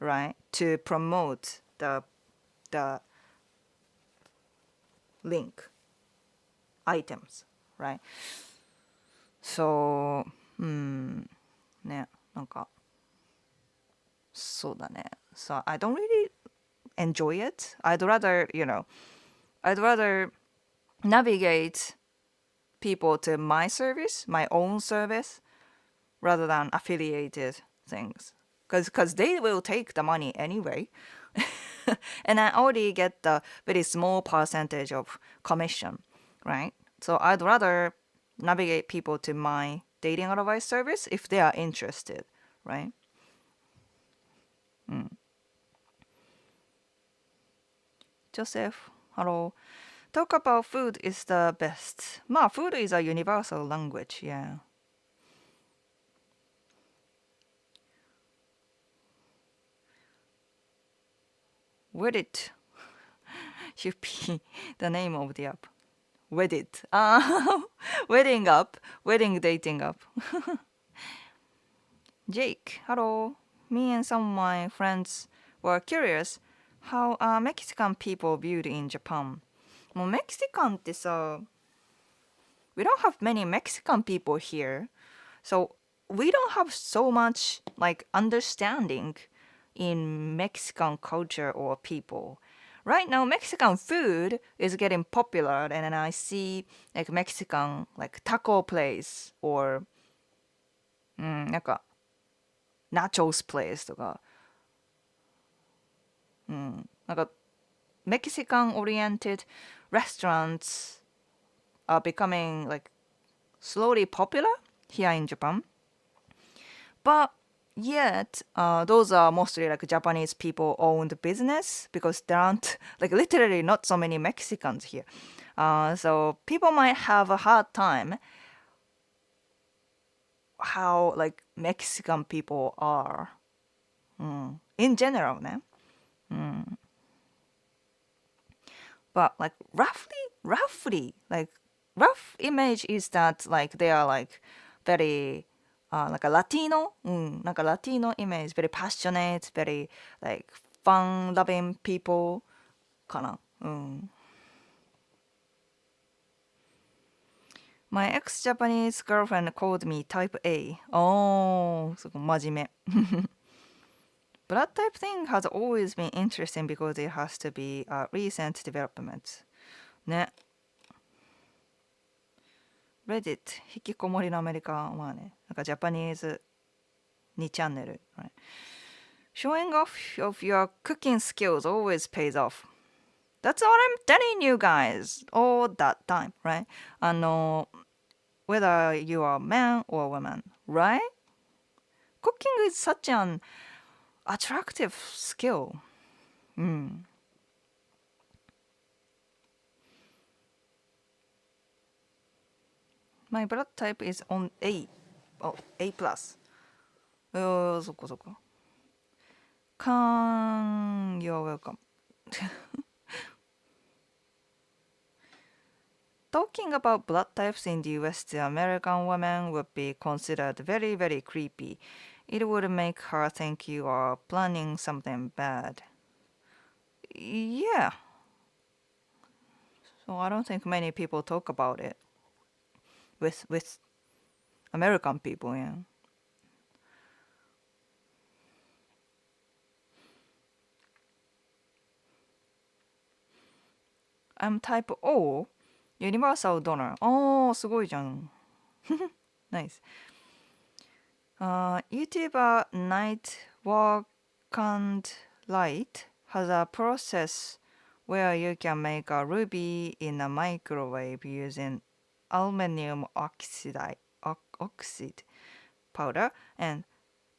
right, to promote the link items, right? So, ね、なんか、そうだね。So I don't really enjoy it. I'd rather navigate people to my service, my own service, rather than affiliated things. Because they will take the money anyway. And I already get the very small percentage of commission, right? So I'd rather navigate people to my dating advice service if they are interested, right? Joseph, hello. Talk about food is the best. Food is a universal language, yeah. Reddit should be the name of the app. Reddit. Wedding app. Wedding dating app. Jake, hello. Me and some of my friends were curious how are Mexican people viewed in Japan. もうメキシカンってさ、we don't have many Mexican people here, so we don't have so much like understanding in Mexican culture or people. Right now, Mexican food is getting popular, and then I see like Mexican like taco place or なんか nachos place とか、なんか Mexican oriented restaurants are becoming like slowly popular here in Japan. But yet, those are mostly like Japanese people owned business because there aren't like literally not so many Mexicans here. So people might have a hard time how like Mexican people are in general, né? But like roughly, like rough image is that like they are like very like a Latino, like a Latino image, very passionate, very like fun loving people かな。うん。My ex-Japanese girlfriend called me type A. おー、すごい真面目。Blood type thing has always been interesting because it has to be a recent development. ね。Reddit 引きこもりのアメリカまあねなんかジャパニーズ2チャンネル、right? Showing off of your cooking skills always pays off. That's what I'm telling you guys all that time, right? whether you are man or woman, right? Cooking is such an attractive skill. うん。My blood type is on A. Oh, A plus. そっかそっか。You're welcome. Talking about blood types in the US to American women would be considered very, very creepy. It would make her think you are planning something bad. Yeah. So I don't think many people talk about it with American people, yeah. I'm type O, universal donor. おー、すごいじゃん。Nice. YouTuber Night Walk and Light has a process where you can make a ruby in a microwave using aluminum oxide powder and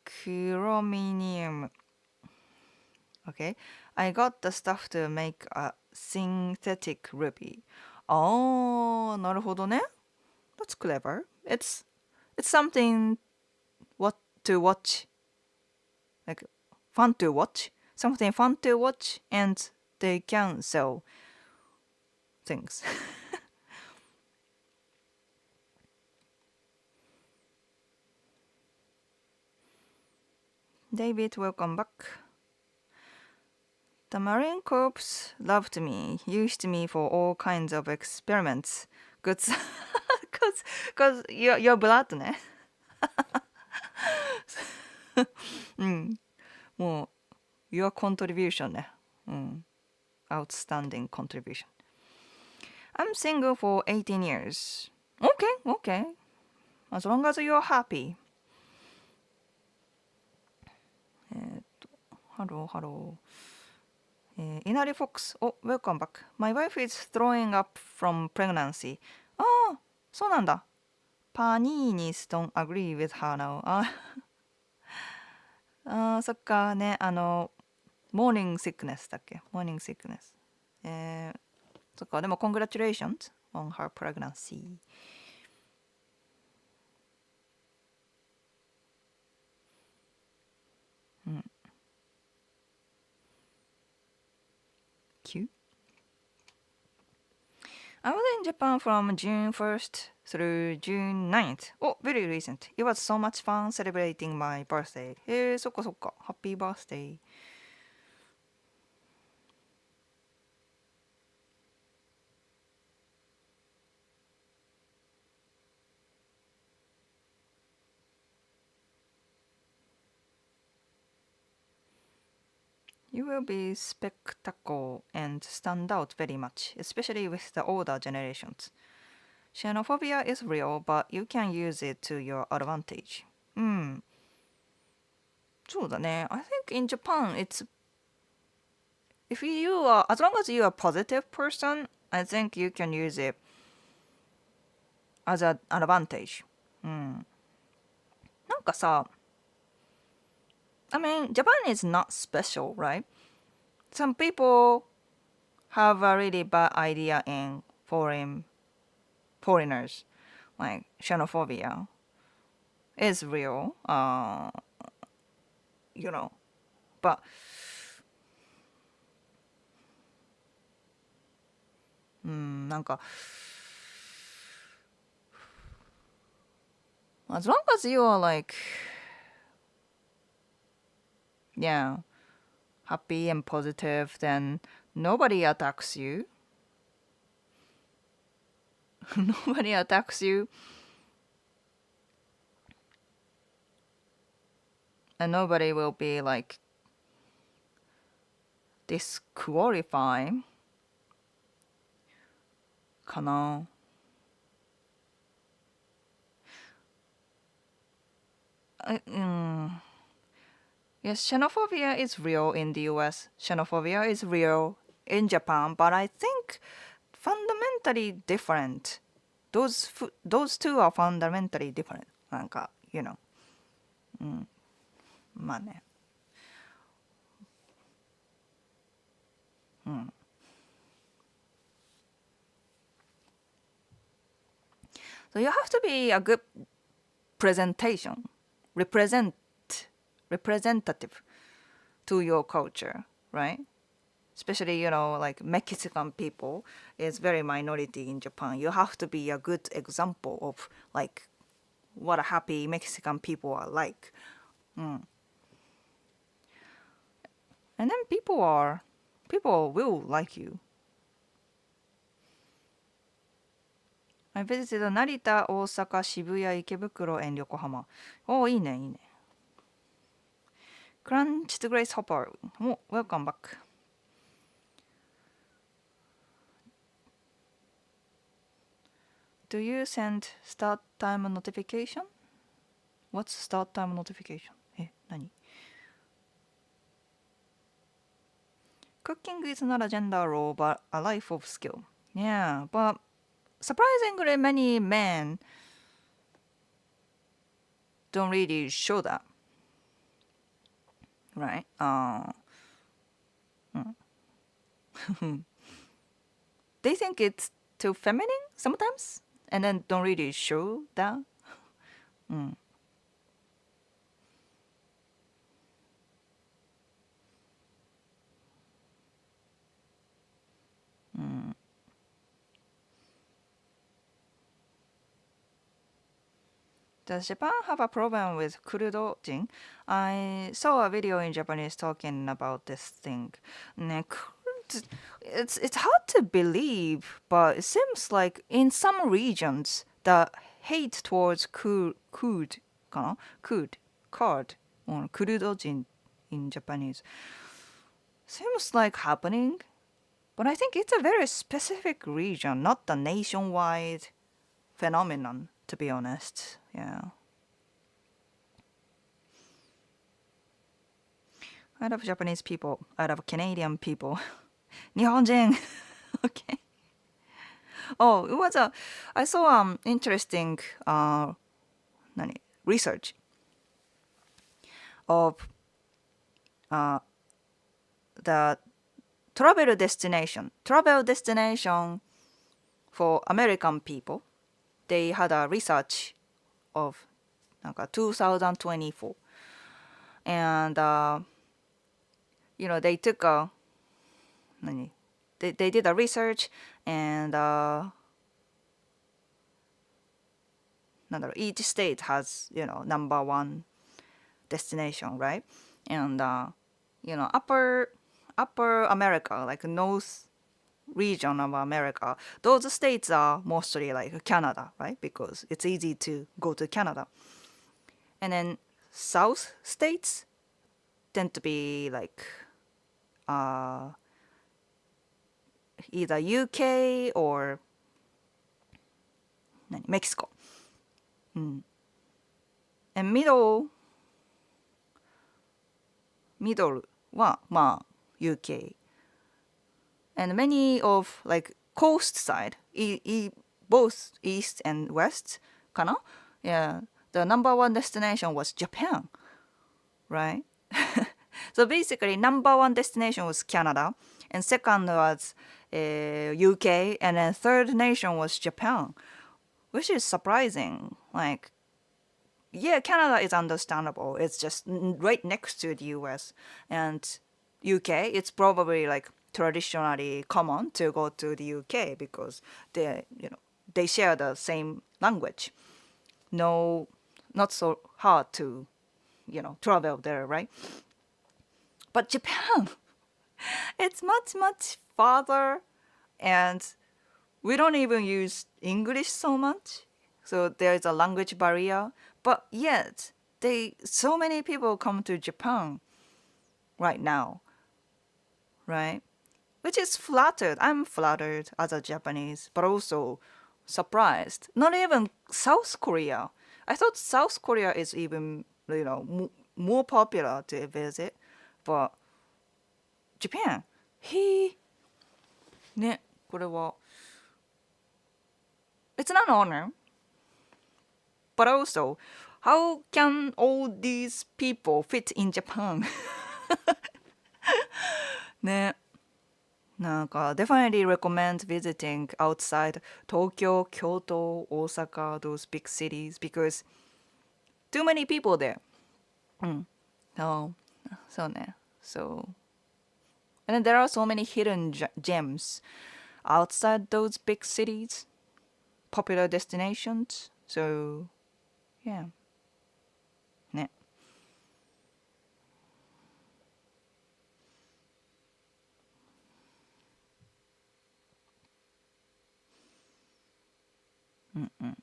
chromium. Okay, I got the stuff to make a synthetic ruby. なるほどね。That's clever. It's something what to watch, like fun to watch, something fun to watch, and they can sell things. David, welcome back. The Marine Corps loved me, used me for all kinds of experiments. Good, cause your blood ね。うん。もう your contribution ね。うん。Outstanding contribution. I'm single for 18 years. Okay, okay. As long as you're happy. ハローハロー。Inari Fox. Oh, welcome back. My wife is throwing up from pregnancy. ああ、そうなんだ。Paninis don't agree with her now. そっかね。morning sickness だっけ ?morning sickness。そっか、でも congratulations on her pregnancy. うん。Q? I was in Japan from June 1st through June 9th. Oh, very recent. It was so much fun celebrating my birthday. そっかそっか。Happy birthday. You will be spectacle and stand out very much, especially with the older generations. Xenophobia is real, but you can use it to your advantage. うん。そうだね。I think in Japan, if you are, as long as you are a positive person, I think you can use it as an advantage. うん。なんかさ、I mean, Japan is not special, right? Some people have a really bad idea in foreigners, like xenophobia is real, but なんか as long as you are like yeah happy and positive, then nobody attacks you. Nobody attacks you. And nobody will be like disqualifying. かな. Yes, xenophobia is real in the US. Xenophobia is real in Japan, but I think fundamentally different. Those two are fundamentally different. なんか, you know. まあね. So you have to be a good presentation, representative to your culture, right? Especially, you know, like Mexican people is very minority in Japan. You have to be a good example of like what happy Mexican people are like. And then people will like you. I visited 成田、大阪、渋谷、池袋 and 横浜。おー、いいね、いいね。Crunch to Grace Hopper. Oh, welcome back. Do you send start time notification? What's start time notification? 何? Cooking is not a gender role, but a life of skill. Yeah, but surprisingly many men don't really show that. Right? They think it's too feminine sometimes, and then don't really show that. Does Japan have a problem with kurudojin? I saw a video in Japanese talking about this thing. It's hard to believe, but it seems like in some regions the hate towards card or kurudojin in Japanese seems like happening. But I think it's a very specific region, not the nationwide phenomenon, to be honest. Yeah. I love Japanese people. I love Canadian people. 日本人. Okay. Oh, it was I saw interesting research of the travel destination for American people. They had a research of 2024, and you know, they took they did a research, and each state has, you know, number one destination, right? And you know, upper America, like North region of America, those states are mostly like Canada, right? Because it's easy to go to Canada. And then South states tend to be like either UK or Mexico. And middle はまあ UK. And many of like coast side, both east and west, かな? Yeah, the number one destination was Japan, right? So basically, number one destination was Canada, and second was UK, and then third nation was Japan, which is surprising. Like, yeah, Canada is understandable. It's just right next to the US, and UK, it's probably like traditionally common to go to the UK because they share the same language. No, not so hard to travel there, right? But Japan, it's much, much farther, and we don't even use English so much. So there's a language barrier. But yet, so many people come to Japan right now, right? Which is flattered. I'm flattered as a Japanese, but also surprised. Not even South Korea. I thought South Korea is even, more popular to visit, but Japan, ね、これは it's an honor, but also, how can all these people fit in Japan? ね、なんか definitely recommend visiting outside Tokyo, Kyoto, Osaka, those big cities because too many people there. うん。そうね。So, and then there are so many hidden gems outside those big cities, popular destinations. So, yeah. ね。うんうん。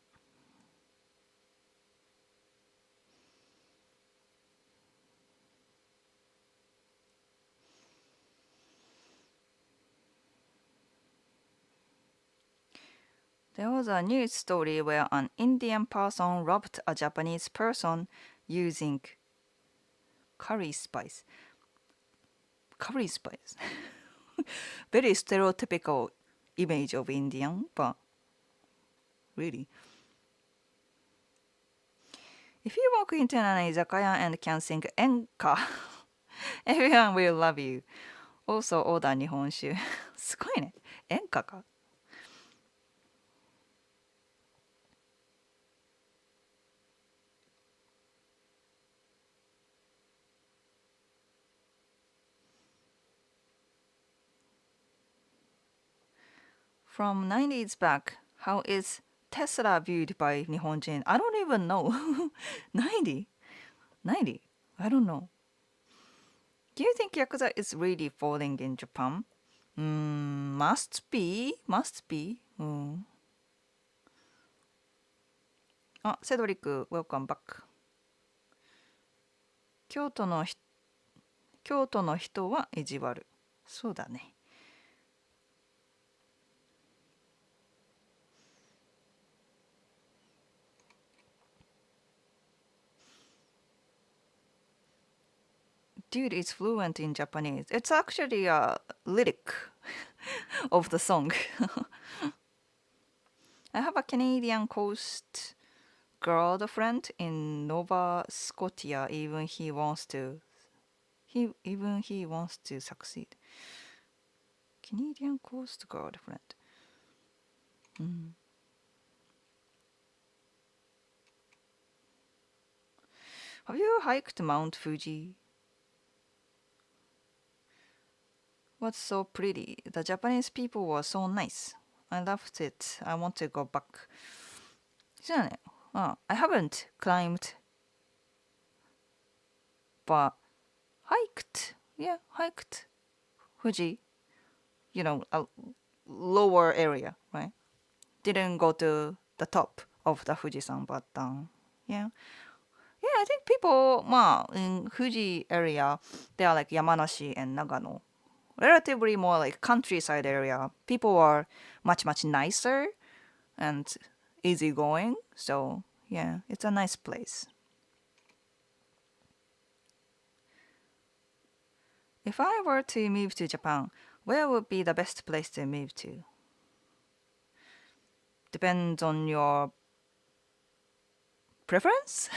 There was a news story where an Indian person robbed a Japanese person using curry spice. Curry spice. Very stereotypical image of Indian, but really. If you walk into an izakaya and can sing enka, everyone will love you. Also order 日本酒。すごいね。演歌か。From 90s back, how is Tesla viewed by 日本人? I don't even know. 90? 90? I don't know. Do you think Yakuza is really falling in Japan? Must be. Must be. うん。あ、セドリック、welcome back. 京都のひ京都の人は意地悪。そうだね。Dude is fluent in Japanese. It's actually a lyric of the song. I have a Canadian coast girlfriend in Nova Scotia. Even he wants to succeed. Canadian coast girlfriend. Have you hiked Mount Fuji? What's so pretty? The Japanese people were so nice. I loved it. I want to go back. そうだね。I haven't climbed, but hiked Fuji, a lower area, right? Didn't go to the top of the Fujisan, but yeah. Yeah, I think people, in Fuji area, they are like Yamanashi and Nagano. Relatively more like countryside area. People are much, much nicer and easygoing. So, yeah, it's a nice place. If I were to move to Japan, where would be the best place to move to? Depends on your preference?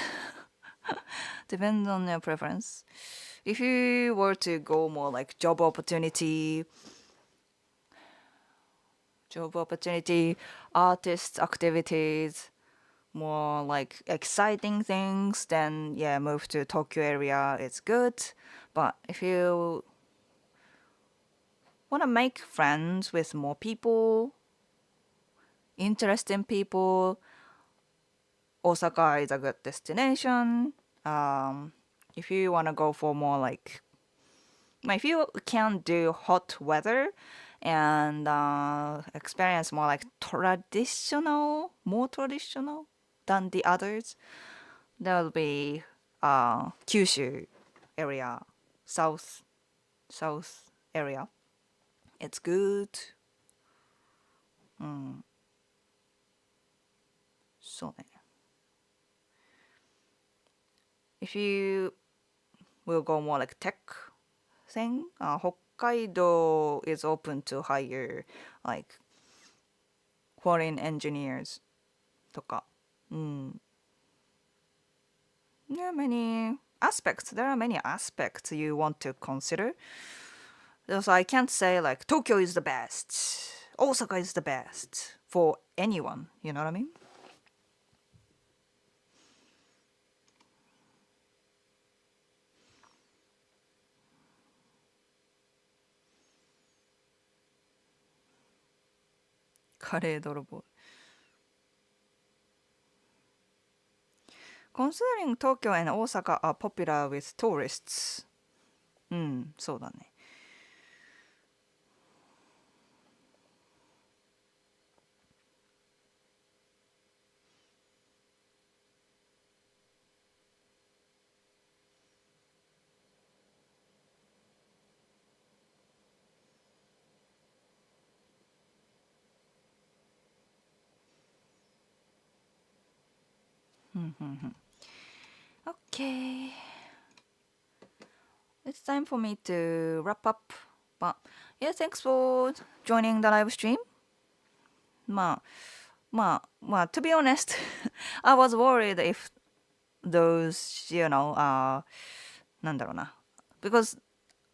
Depends on your preference. If you were to go more like job opportunity, artist activities, more like exciting things, then yeah, move to Tokyo area. It's good. But if you want to make friends with more people, interesting people, Osaka is a good destination. If you want to go for more like if you can do hot weather and experience more like more traditional than the others, that will be Kyushu area, south area. It's good. そうね。If you will go more like tech thing, 北海道 is open to hire like foreign engineers とか。There are many aspects. There are many aspects you want to consider. So I can't say like Tokyo is the best, Osaka is the best for anyone. You know what I mean? カレー泥棒。Considering Tokyo and Osaka are popular with tourists. そうだね。Okay. It's time for me to wrap up. But yeah, thanks for joining the live stream. to be honest, I was worried if those, because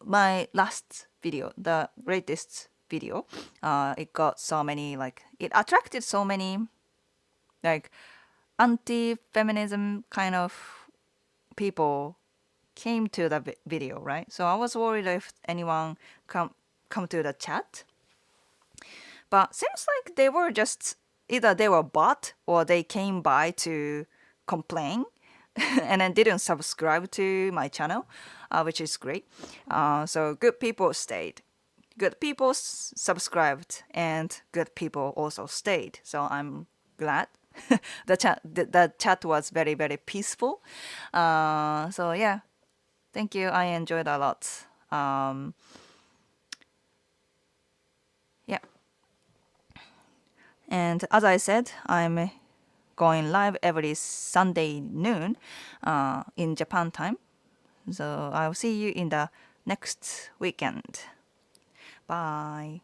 my last video, the latest video, it got so many, it attracted so many, anti-feminism kind of people came to the video, right? So I was worried if anyone come to the chat. But seems like they were just either they were bot or they came by to complain and then didn't subscribe to my channel, which is great. So good people stayed. Good people subscribed and good people also stayed. So I'm glad. The chat was very, very peaceful. So yeah, thank you. I enjoyed a lot. Yeah. And as I said, I'm going live every Sunday noon in Japan time. So I'll see you in the next weekend. Bye.